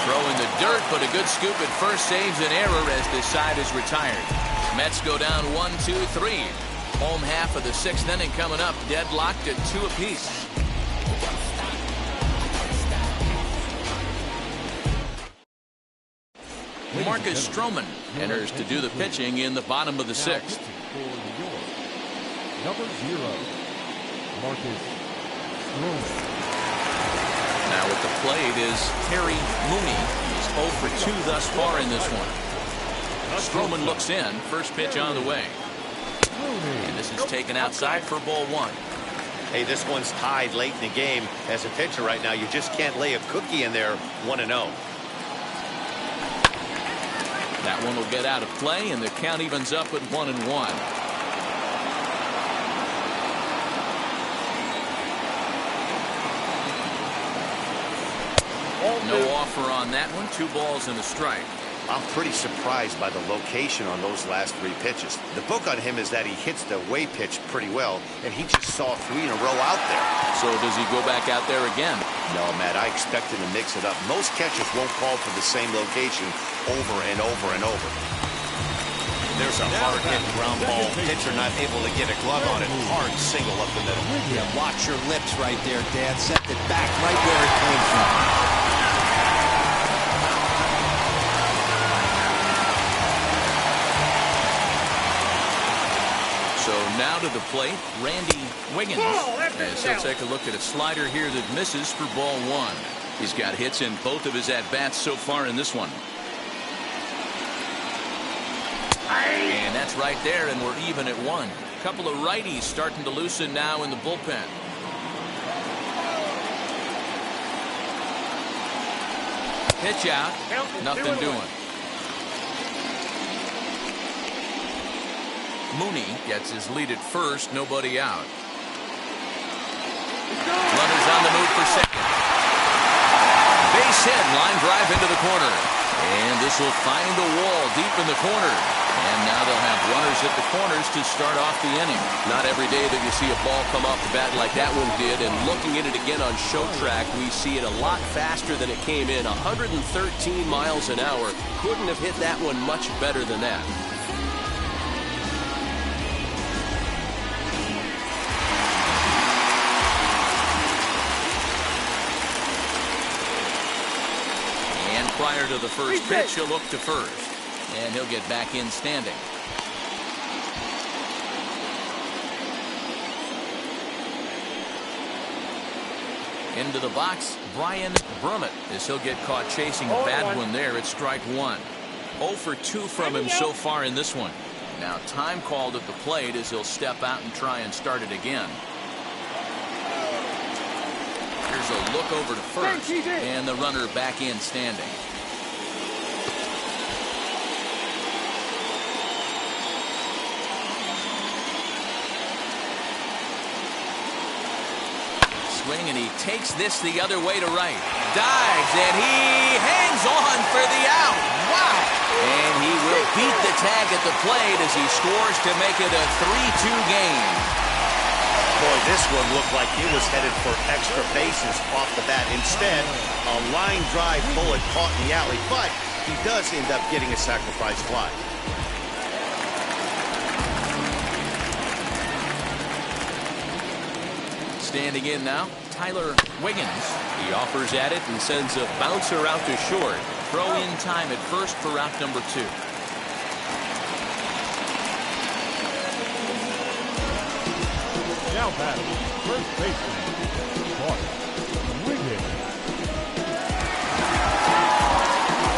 Throw in the dirt, but a good scoop at first saves an error as this side is retired. Mets go down 1-2-3. Home half of the 6th inning coming up. Deadlocked at 2 apiece. Marcus Stroman enters to do the pitching in the bottom of the 6th. Number 0, Marcus Stroman. Now at the plate is Terry Mooney. He's 0 for 2 thus far in this one. Stroman looks in. First pitch on the way. And this is taken outside for ball 1. Hey, this one's tied late in the game. As a pitcher right now, you just can't lay a cookie in there. 1-0. That one will get out of play, and the count evens up at 1-1. No offer on that one. 2 balls and a strike. I'm pretty surprised by the location on those last 3 pitches. The book on him is that he hits the away pitch pretty well, and he just saw 3 in a row out there. So does he go back out there again? No, Matt, I expect him to mix it up. Most catchers won't call for the same location over and over and over. There's a hard-hit ground ball. Pitcher not able to get a glove on it. Hard single up the middle. Yeah, watch your lips right there, Dad. Sent it back right where it came from. So now to the plate, Randy Wiggins, as he'll take a look at a slider here that misses for ball 1. He's got hits in both of his at-bats so far in this one. And that's right there, and we're even at 1. A couple of righties starting to loosen now in the bullpen. Pitch out, nothing doing. Mooney gets his lead at first, nobody out. Runners on the move for second. Base hit, line drive into the corner. And this will find the wall deep in the corner. And now they'll have runners at the corners to start off the inning. Not every day that you see a ball come off the bat like that one did. And looking at it again on show track, we see it a lot faster than it came in. 113 miles an hour. Couldn't have hit that one much better than that. Prior to the first pitch, he'll look to first. And he'll get back in standing. Into the box, Brian Brummett, as he'll get caught chasing a bad one there at strike 1. 0 for 2 from him so far in this one. Now time called at the plate as he'll step out and try and start it again. Here's a look over to first, and the runner back in standing. Swing, and he takes this the other way to right. Dives, and he hangs on for the out. Wow! And he will beat the tag at the plate as he scores to make it a 3-2 game. Boy, this one looked like it was headed for extra bases off the bat. Instead, a line drive bullet caught in the alley, but he does end up getting a sacrifice fly. Standing in now, Tyler Wiggins. He offers at it and sends a bouncer out to short. Throw in time at first for out number 2. Now batting, first baseman, Bart Wiggins.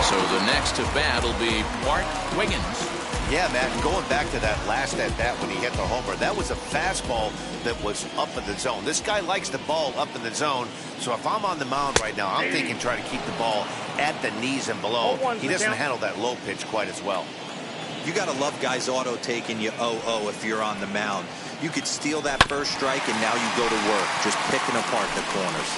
So the next to bat will be Bart Wiggins. Yeah, Matt, going back to that last at-bat when he hit the homer, that was a fastball that was up in the zone. This guy likes the ball up in the zone, so if I'm on the mound right now, I'm thinking try to keep the ball at the knees and below. He doesn't handle that low pitch quite as well. You got to love guys auto-taking you 0-0 if you're on the mound. You could steal that first strike, and now you go to work, just picking apart the corners.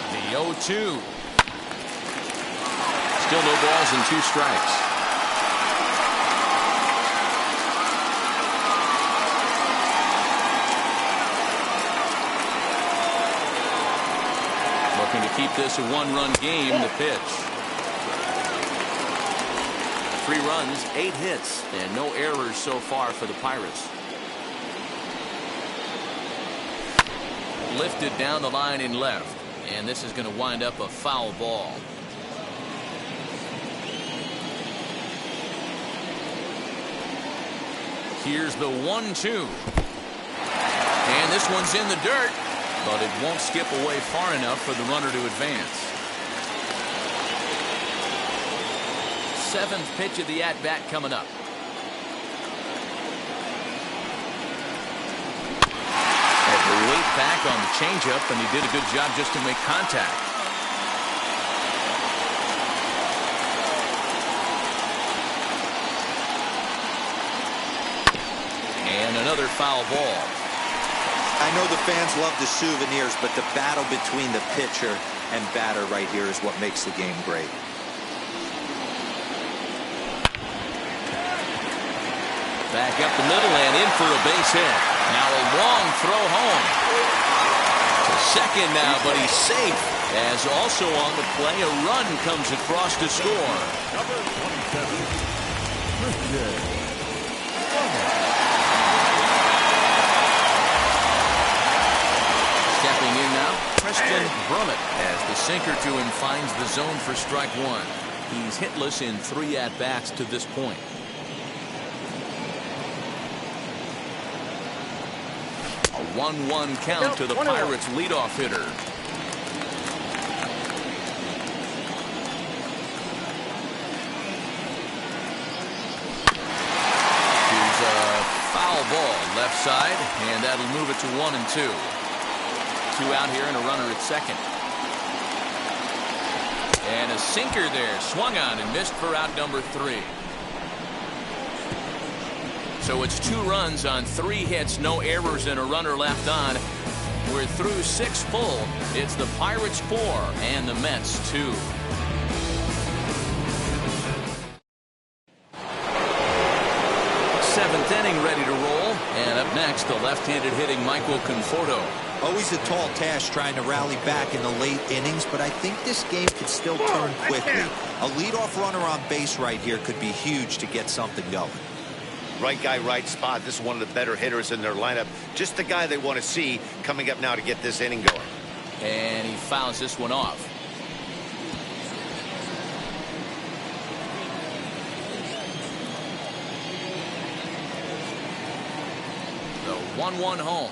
The 0-2. Still no balls and 2 strikes. Looking to keep this a 1-run game. The pitch. 3 runs, 8 hits, and no errors so far for the Pirates. Lifted down the line in left. And this is going to wind up a foul ball. Here's the 1-2. And this one's in the dirt, but it won't skip away far enough for the runner to advance. 7th pitch of the at-bat coming up. Weight back on the changeup, and he did a good job just to make contact. And another foul ball. I know the fans love the souvenirs, but the battle between the pitcher and batter right here is what makes the game great. Back up the middle and in for a base hit. Now a long throw home. To second now, but he's safe. As also on the play, a run comes across to score. Number 27, Christian. Stepping in now, Christian Brummett as the sinker to him finds the zone for strike one. He's hitless in 3 at-bats to this point. A 1-1 count to the Pirates' leadoff hitter. Here's a foul ball left side, and that'll move it to 1-2. 2 out here and a runner at second. And a sinker there, swung on and missed for out number 3. So it's 2 runs on 3 hits, no errors, and a runner left on. We're through 6 full. It's the Pirates 4 and the Mets 2. Seventh inning ready to roll. And up next, the left-handed hitting Michael Conforto. Always a tall task trying to rally back in the late innings, but I think this game could still turn quickly. A leadoff runner on base right here could be huge to get something going. Right guy, right spot. This is one of the better hitters in their lineup. Just the guy they want to see coming up now to get this inning going. And he fouls this one off. The 1-1 home.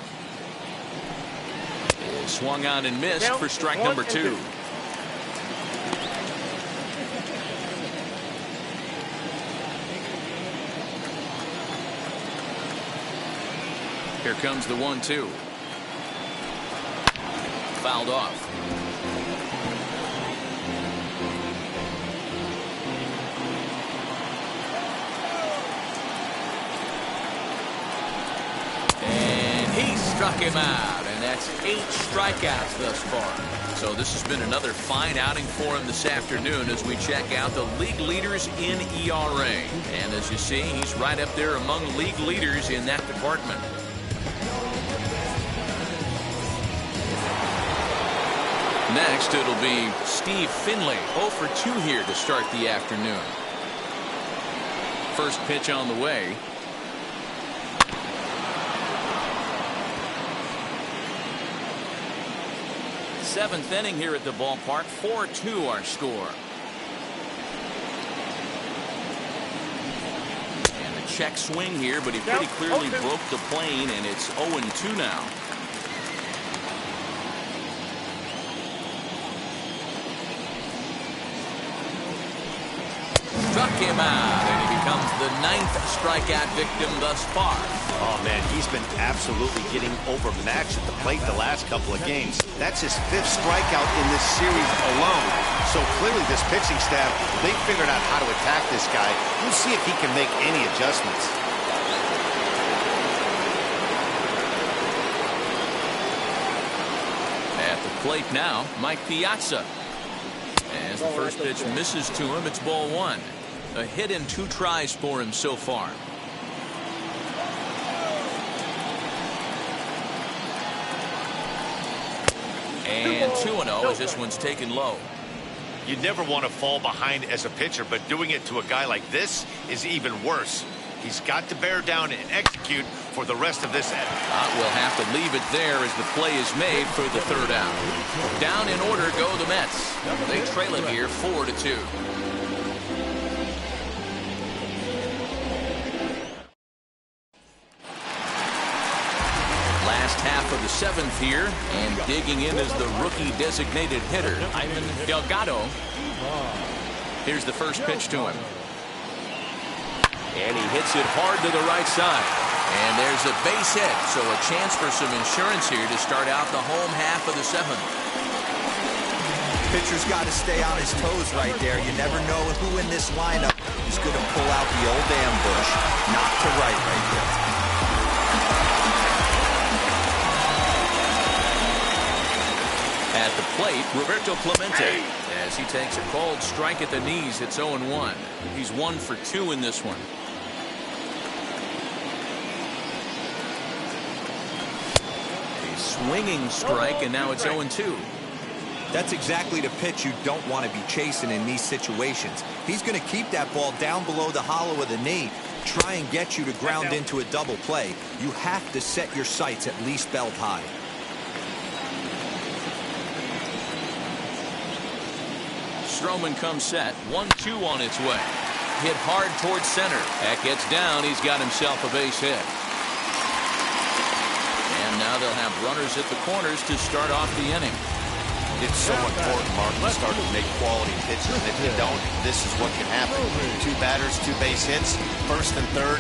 Swung on and missed for strike number 2. Here comes the 1-2. Fouled off. And he struck him out. And that's 8 strikeouts thus far. So this has been another fine outing for him this afternoon as we check out the league leaders in ERA. And as you see, he's right up there among league leaders in that department. Next, it'll be Steve Finley, 0 for 2 here to start the afternoon. First pitch on the way. Seventh inning here at the ballpark. 4-2 our score. And the check swing here, but he pretty clearly broke the plane, and it's 0-2 now. Struck him out, and he becomes the 9th strikeout victim thus far. Oh, man, he's been absolutely getting overmatched at the plate the last couple of games. That's his 5th strikeout in this series alone. So clearly this pitching staff, they figured out how to attack this guy. We'll see if he can make any adjustments. At the plate now, Mike Piazza. As the first pitch misses to him, it's ball 1. A hit in 2 tries for him so far. And 2-0 as this one's taken low. You never want to fall behind as a pitcher, but doing it to a guy like this is even worse. He's got to bear down and execute for the rest of this inning. We'll have to leave it there as the play is made for the 3rd out. Down in order go the Mets. They trail it here 4-2. Last half of the 7th here, and digging in is the rookie designated hitter, Ivan Delgado. Here's the first pitch to him. And he hits it hard to the right side. And there's a base hit, so a chance for some insurance here to start out the home half of the 7th. Pitcher's got to stay on his toes right there. You never know who in this lineup is going to pull out the old ambush. Not to right there. plate, Roberto Clemente. As he takes a cold strike at the knees, it's 0-1. He's 1 for 2 in this one. A swinging strike, and now it's 0-2. That's exactly the pitch you don't want to be chasing in these situations. He's going to keep that ball down below the hollow of the knee, try and get you to ground into a double play. You have to set your sights at least belt high. Stroman comes set. 1-2 on its way. Hit hard towards center. That gets down. He's got himself a base hit. And now they'll have runners at the corners to start off the inning. It's so important, Mark, to start to make quality pitches. And if you don't, this is what can happen. 2 batters, 2 base hits, first and third,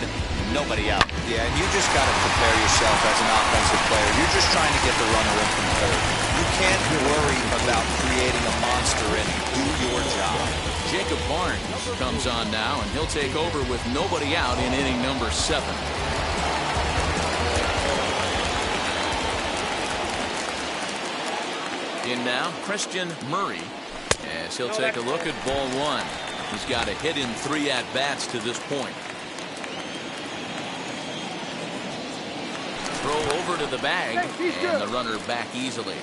nobody out. Yeah, and you just got to prepare yourself as an offensive player. You're just trying to get the runner in from third. You can't worry about creating a monster inning. Do your job. Jacob Barnes comes on now, and he'll take over with nobody out in inning number 7. In now, Christian Murray, as he'll take a look at ball 1. He's got a hit in 3 at-bats to this point. Throw over to the bag, and the runner back easily.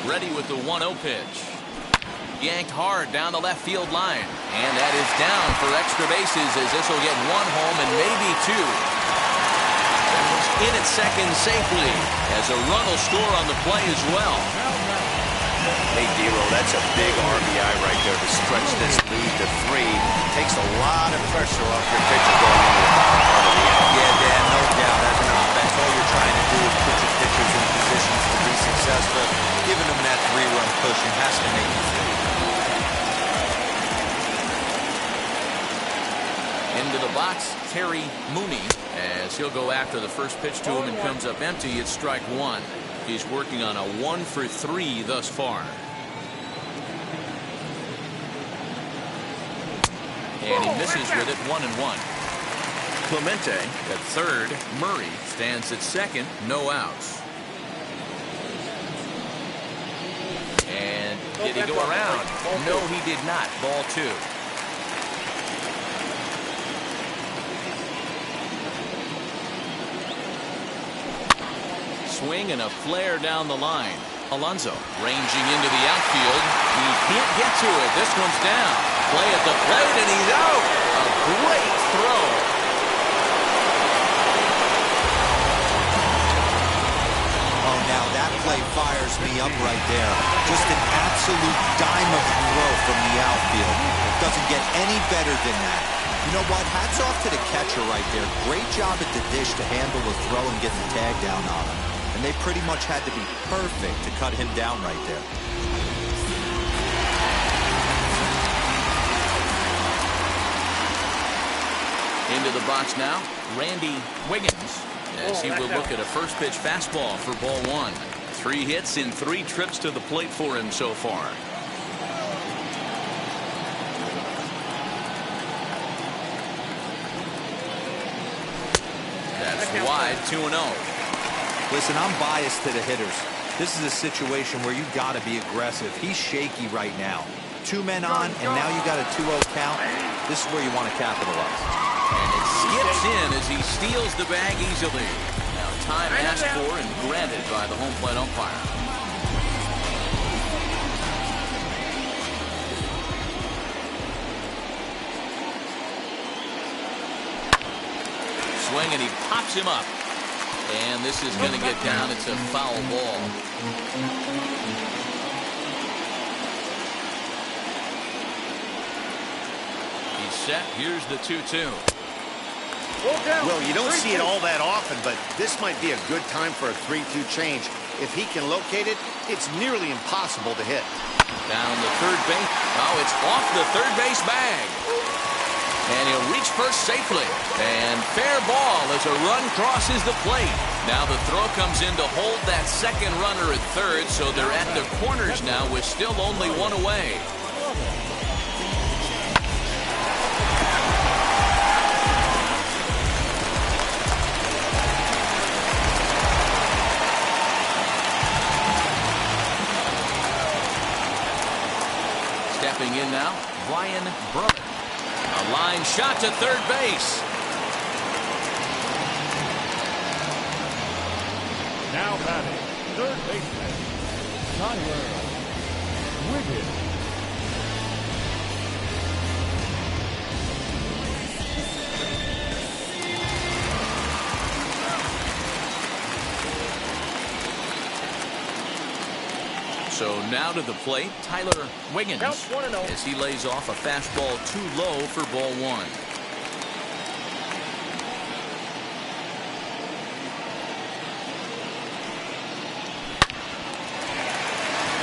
Ready with the 1-0 pitch. Yanked hard down the left field line. And that is down for extra bases, as this will get 1 home and maybe 2. That was in at second safely, as a run will score on the play as well. Hey, Dero, that's a big RBI right there to stretch this lead to 3. Takes a lot of pressure off your pitcher going into the bottom part of the inning. Yeah, Dan, no doubt. As an offense, all you're trying to do is put your pitchers in positions to be successful. Giving them that 3-run cushion has to make you feel. Into the box, Terry Mooney, as he'll go after the first pitch to him and comes up empty. It's strike 1. He's working on a 1 for 3 thus far. And he misses with it. 1-1. Clemente at third. Murray stands at second. No outs. And did he go around? No, he did not. Ball 2. Swing and a flare down the line. Alonso ranging into the outfield. He can't get to it. This one's down. Play at the plate, and he's out. A great throw. Oh, now that play fires me up right there. Just an absolute dime of throw from the outfield. Doesn't get any better than that. You know what? Hats off to the catcher right there. Great job at the dish to handle the throw and get the tag down on him. And they pretty much had to be perfect to cut him down right there. Into the box now, Randy Wiggins, as he will look at a first pitch fastball for ball 1. 3 hits in 3 trips to the plate for him so far. That's wide, 2-0. Listen, I'm biased to the hitters. This is a situation where you got to be aggressive. He's shaky right now. 2 men on, and now you got a 2-0 count. This is where you want to capitalize. And it skips in as he steals the bag easily. Now time asked for and granted by the home plate umpire. Swing, and he pops him up. And this is going to get down. It's a foul ball. He's set. Here's the 2-2. Well, you don't see it all that often, but this might be a good time for a 3-2 change. If he can locate it, it's nearly impossible to hit. Down the third base. Oh, it's off the third base bag. And he'll reach first safely. And fair ball as a run crosses the plate. Now the throw comes in to hold that second runner at third, so they're at the corners now with still only 1 away. Stepping in now, Brian Brumman. A line shot to third base. Now batting, third baseman, Tyler Wiggins. So now to the plate, Tyler Wiggins, Count 1-0. as he lays off a fastball too low for ball one.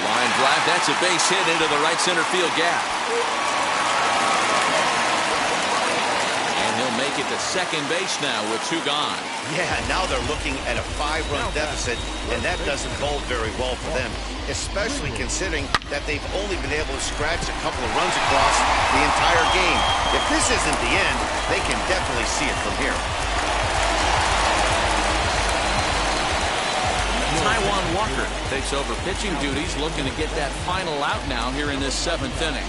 Line drive, that's a base hit into the right center field gap. And he'll make it to second base now with two gone. Yeah, now they're looking at a 5-run deficit, and that doesn't bode very well for them, especially considering that they've only been able to scratch a couple of runs across the entire game. If this isn't the end, they can definitely see it from here. Taijuan Walker takes over pitching duties, looking to get that final out now here in this seventh inning.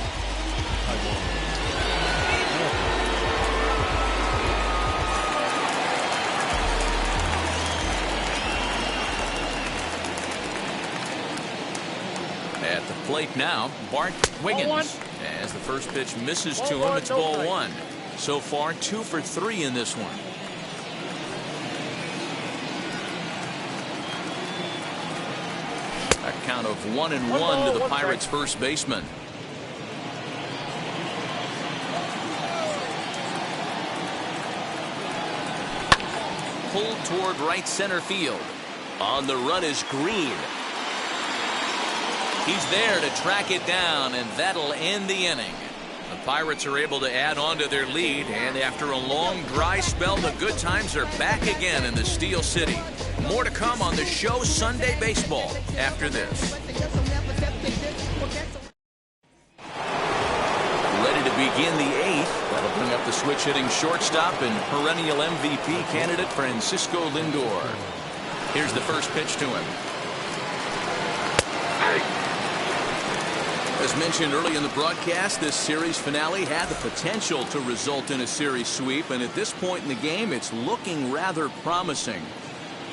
At the plate now, Bart Wiggins. As the first pitch misses to him, it's ball one. So far, 2 for 3 in this one. A count of 1-1 to the Pirates' first baseman. Pulled toward right center field. On the run is Green. He's there to track it down, and that'll end the inning. The Pirates are able to add on to their lead, and after a long dry spell, the good times are back again in the Steel City. More to come on the show Sunday Baseball after this. Ready to begin the eighth. That'll bring up the switch-hitting shortstop and perennial MVP candidate Francisco Lindor. Here's the first pitch to him. As mentioned early in the broadcast, this series finale had the potential to result in a series sweep, and at this point in the game, it's looking rather promising.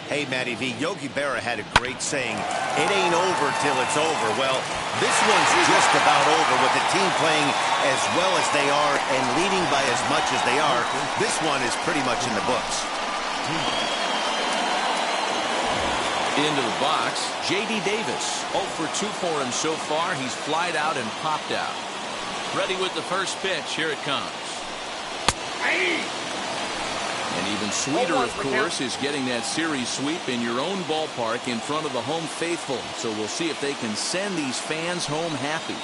Hey, Matty V, Yogi Berra had a great saying, it ain't over till it's over. Well, this one's just about over with the team playing as well as they are and leading by as much as they are. This one is pretty much in the books. Into the box, J.D. Davis. 0 for 2 for him so far. He's flied out and popped out. Ready with the first pitch. Here it comes. And even sweeter, of course, is getting that series sweep in your own ballpark in front of the home faithful. So we'll see if they can send these fans home happy.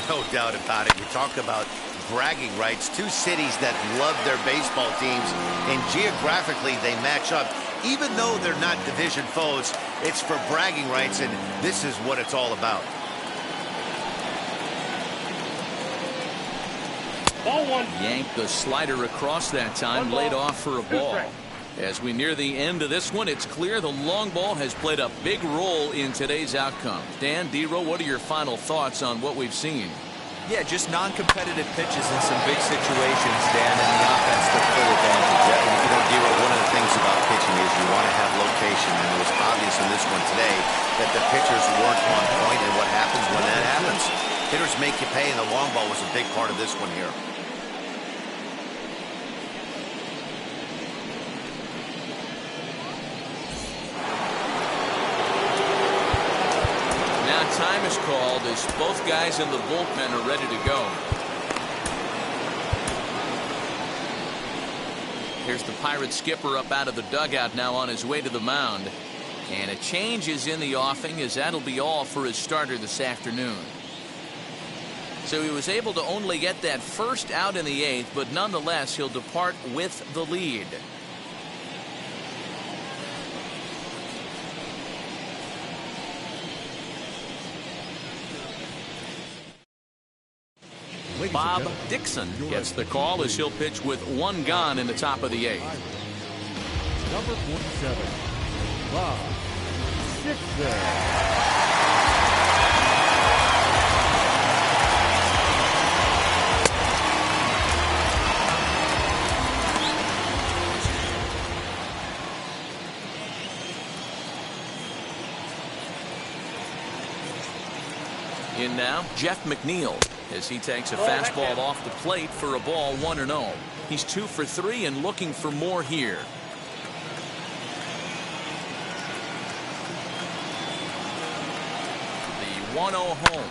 No doubt about it. You talk about bragging rights. Two cities that love their baseball teams, and geographically they match up. Even though they're not division foes, it's for bragging rights, and this is what it's all about. Ball one. Yanked the slider across that time, laid off for a ball. As we near the end of this one, it's clear the long ball has played a big role in today's outcome. Dan, D-Row, what are your final thoughts on what we've seen? Yeah, just non-competitive pitches in some big situations, Dan, and the offense took full advantage. You know, D-Row, one of the things about pitching is you want to have location, and it was obvious in this one today that the pitchers weren't on point, and what happens when that happens? Hitters make you pay, and the long ball was a big part of this one here. Time is called as both guys in the bullpen are ready to go. Here's the Pirates skipper up out of the dugout now on his way to the mound. And a change is in the offing, as that'll be all for his starter this afternoon. So he was able to only get that first out in the eighth, but nonetheless he'll depart with the lead. Bob Dixon gets the call as he'll pitch with one gone in the top of the eighth. Number 47, Bob Dixon. In now, Jeff McNeil, as he takes a fastball off the plate for a ball 1-0. He's 2 for 3 and looking for more here. The 1-0 home.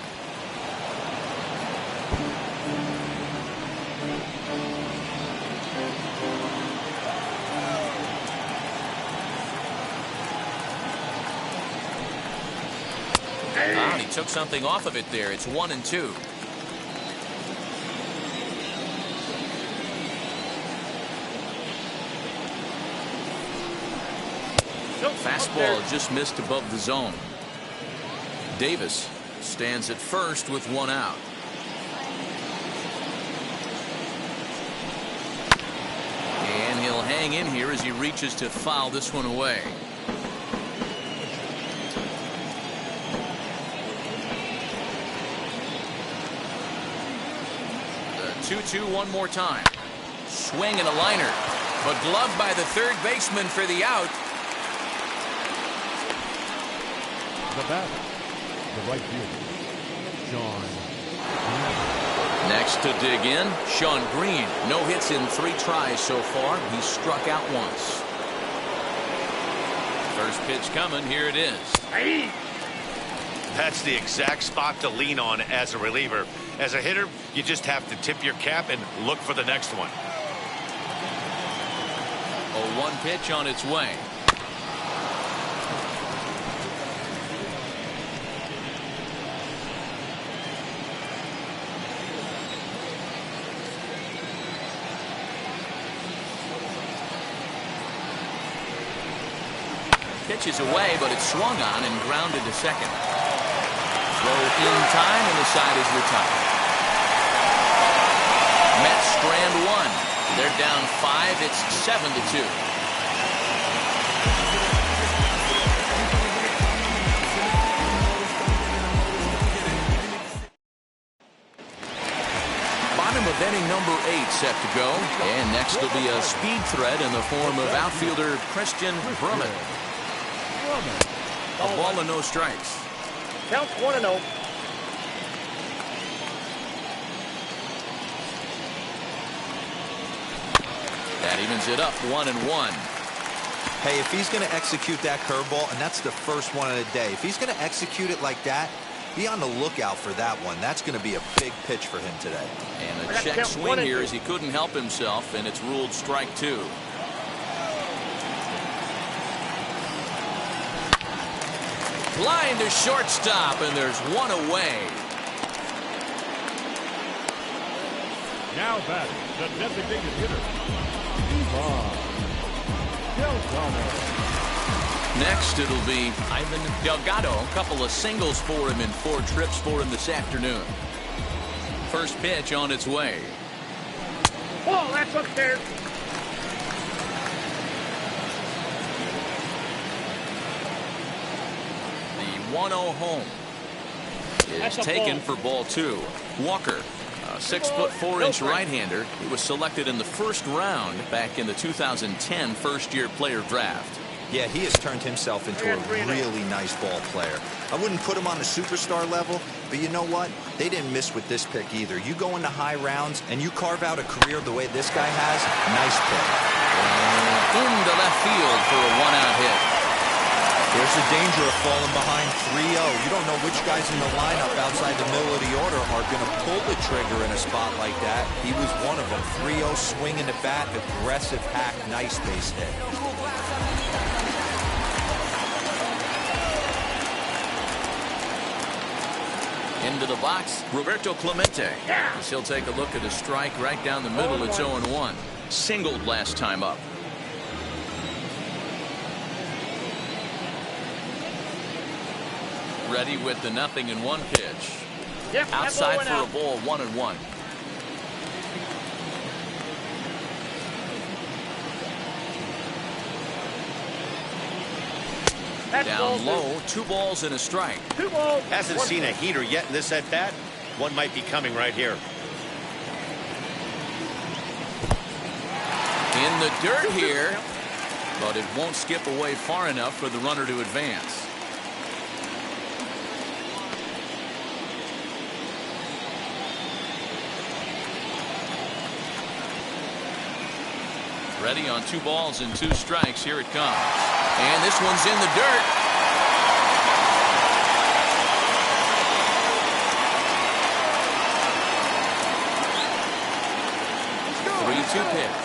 He took something off of it there. It's 1-2. Fastball just missed above the zone. Davis stands at first with 1 out. And he'll hang in here as he reaches to foul this one away. The 2-2 one more time. Swing and a liner, but gloved by the third baseman for the out. The batter, the right fielder, Sean. Next to dig in, Sean Green. No hits in 3 tries so far. He's struck out once. First pitch coming. Here it is. That's the exact spot to lean on as a reliever. As a hitter, you just have to tip your cap and look for the next one. 0-1 pitch on its way. Pitch is away, but it's swung on and grounded to second. Throw in time, and the side is retired. Mets strand 1. They're down 5. It's 7-2. Bottom of inning number 8 set to go. And next will be a speed threat in the form of outfielder Christian Brummett. A ball and no strikes. Counts 1-0. That evens it up 1-1. Hey, if he's going to execute that curveball, and that's the first one of the day, if he's going to execute it like that, be on the lookout for that one. That's going to be a big pitch for him today. And a check swing here as he couldn't help himself, and it's ruled strike 2. Line to shortstop, and there's 1 away. Now batting, the designated hitter, Ivan Delgado. Next, it'll be Ivan Delgado. A couple of singles for him in 4 trips for him this afternoon. First pitch on its way. Oh, that's upstairs. The 1-0 home is taken for ball 2. Walker, a 6'4" right-hander. He was selected in the first round back in the 2010 first-year player draft. Yeah, he has turned himself into a really nice ball player. I wouldn't put him on the superstar level, but you know what? They didn't miss with this pick either. You go into high rounds and you carve out a career the way this guy has, nice pick. Into left field for a 1-out hit. There's the danger of falling behind 3-0. You don't know which guys in the lineup outside the middle of the order are going to pull the trigger in a spot like that. He was one of them. 3-0, swinging the bat, aggressive hack, nice base hit. Into the box, Roberto Clemente. As he'll take a look at a strike right down the middle. It's 0-1. Singled last time up. Ready with the 0-1 pitch. Outside for a ball, 1-1. Down low, 2 balls and a strike. 2 balls. Hasn't seen a heater yet in this at bat. One might be coming right here. In the dirt here, but it won't skip away far enough for the runner to advance. Ready on 2 balls and 2 strikes. Here it comes. And this one's in the dirt. 3-2 pitch.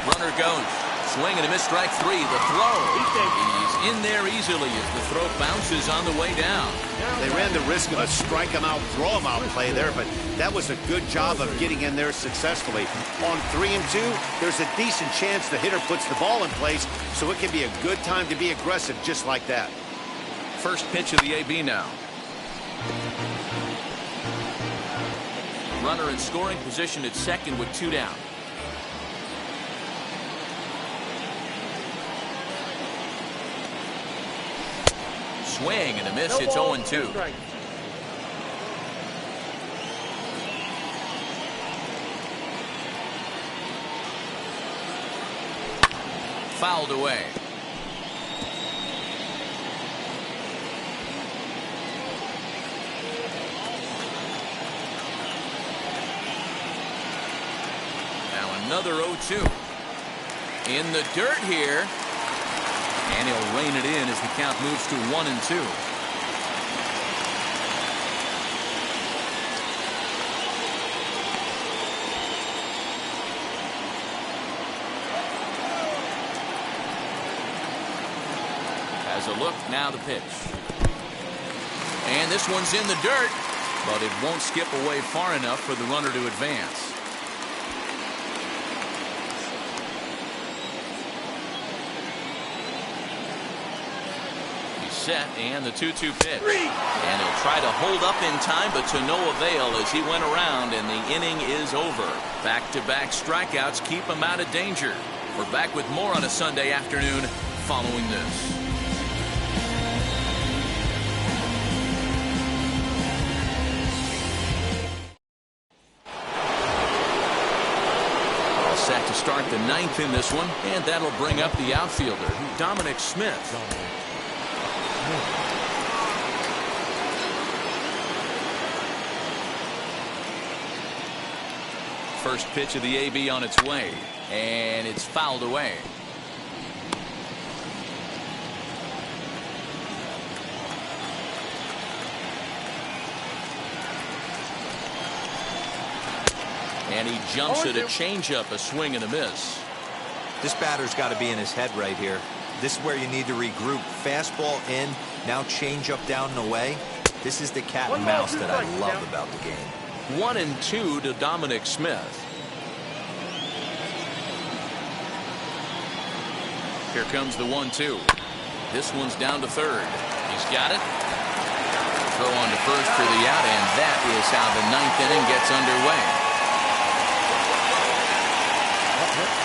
Runner goes. Swing and a miss, strike 3. The throw. He's in there easily as the throw bounces on the way down. They ran the risk of a strike him out, throw him out play there, but that was a good job of getting in there successfully. On 3-2, there's a decent chance the hitter puts the ball in place, so it can be a good time to be aggressive just like that. First pitch of the AB now. Runner in scoring position at second with 2 down. Swing and a miss. It's 0-2. Fouled away. Now another 0-2. In the dirt here. And he'll rein it in as the count moves to 1-2. Has a look, now the pitch. And this one's in the dirt, but it won't skip away far enough for the runner to advance. Set and the 2-2 pitch. And he'll try to hold up in time, but to no avail as he went around and the inning is over. Back-to-back strikeouts keep him out of danger. We're back with more on a Sunday afternoon following this. All set to start the 9th in this one, and that'll bring up the outfielder, Dominic Smith. First pitch of the AB on its way, and it's fouled away. And he jumps at a changeup, a swing and a miss. This batter's got to be in his head right here. This is where you need to regroup. Fastball in, now change up down and away. This is the cat and mouse that I love about the game. 1-2 to Dominic Smith. Here comes the 1-2. This one's down to third. He's got it. Throw on to first for the out, and that is how the 9th inning gets underway.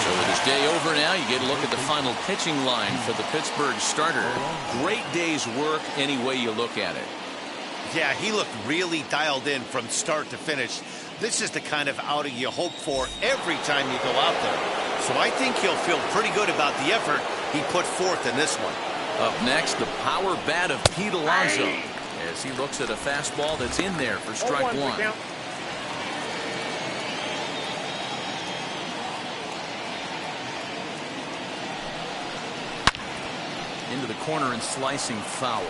So with his day over now, you get a look at the final pitching line for the Pittsburgh starter. Great day's work any way you look at it. Yeah, he looked really dialed in from start to finish. This is the kind of outing you hope for every time you go out there. So I think he'll feel pretty good about the effort he put forth in this one. Up next, the power bat of Pete Alonso as he looks at a fastball that's in there for strike 1. Into the corner and slicing foul.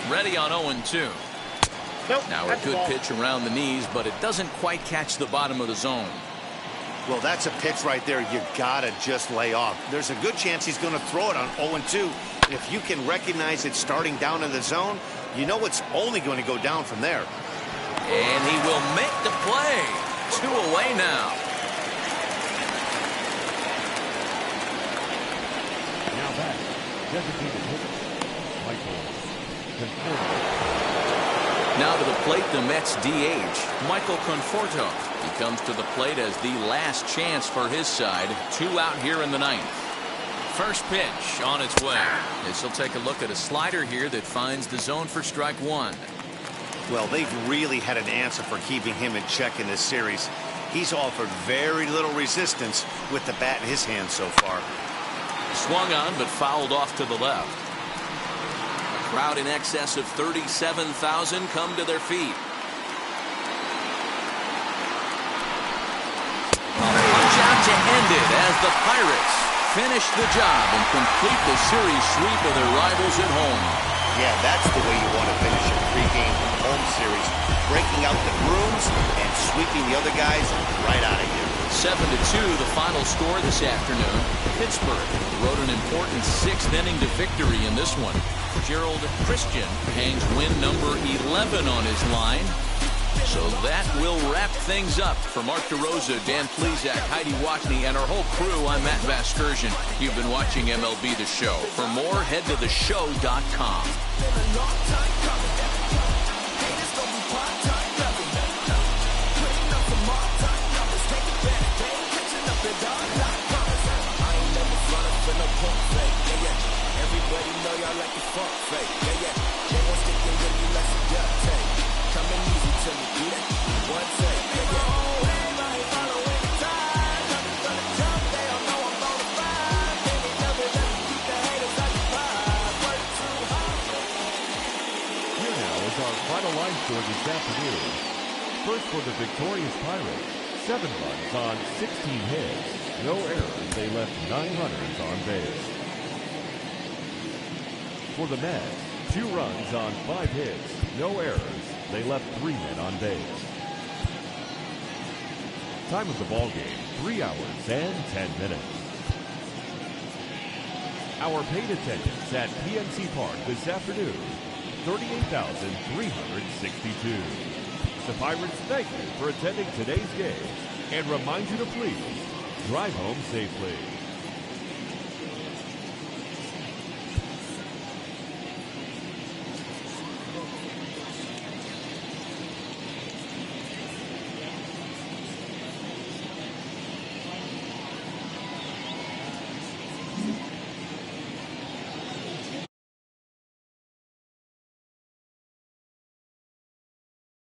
Ready on 0-2. Nope, now a good pitch around the knees, but it doesn't quite catch the bottom of the zone. Well, that's a pitch right there you gotta just lay off. There's a good chance he's going to throw it on 0-2. And if you can recognize it starting down in the zone, you know it's only going to go down from there. And he will make the play. 2 away now. Now back, designated hitter, Michael Conforto. Now to the plate, the Mets DH, Michael Conforto. He comes to the plate as the last chance for his side. 2 out here in the 9th. First pitch on its way. This will take a look at a slider here that finds the zone for strike 1. Well, they've really had an answer for keeping him in check in this series. He's offered very little resistance with the bat in his hand so far. Swung on, but fouled off to the left. Crowd in excess of 37,000 come to their feet. A punch out to end it as the Pirates finish the job and complete the series sweep of their rivals at home. Yeah, that's the way you want to finish a three-game home series. Breaking out the brooms and sweeping the other guys right out of here. 7-2 the final score this afternoon. Pittsburgh wrote an important sixth-inning to victory in this one. Gerald Christian hangs win number 11 on his line. So that will wrap things up. For Mark DeRosa, Dan Plezak, Heidi Watney, and our whole crew, I'm Matt Vasgersian. You've been watching MLB The Show. For more, head to theshow.com. Everybody know y'all like the funk fake. Yeah, yeah. They gon' stick in with me like some duct tape. Coming easy to me, do that. One take. Yeah, yeah. Everybody following the tide. Coming from the jump, they don't know I'm gonna fight. Baby, love it, let me keep the haters occupied. Work too hard. Here now is our final line score this afternoon. First for the victorious Pirates, 7 runs on 16 hits. No errors, they left 9 runners on base. For the Mets, 2 runs on 5 hits, no errors. They left 3 men on base. Time of the ball game, 3 hours and 10 minutes. Our paid attendance at PNC Park this afternoon, 38,362. The Pirates thank you for attending today's game and remind you to please drive home safely.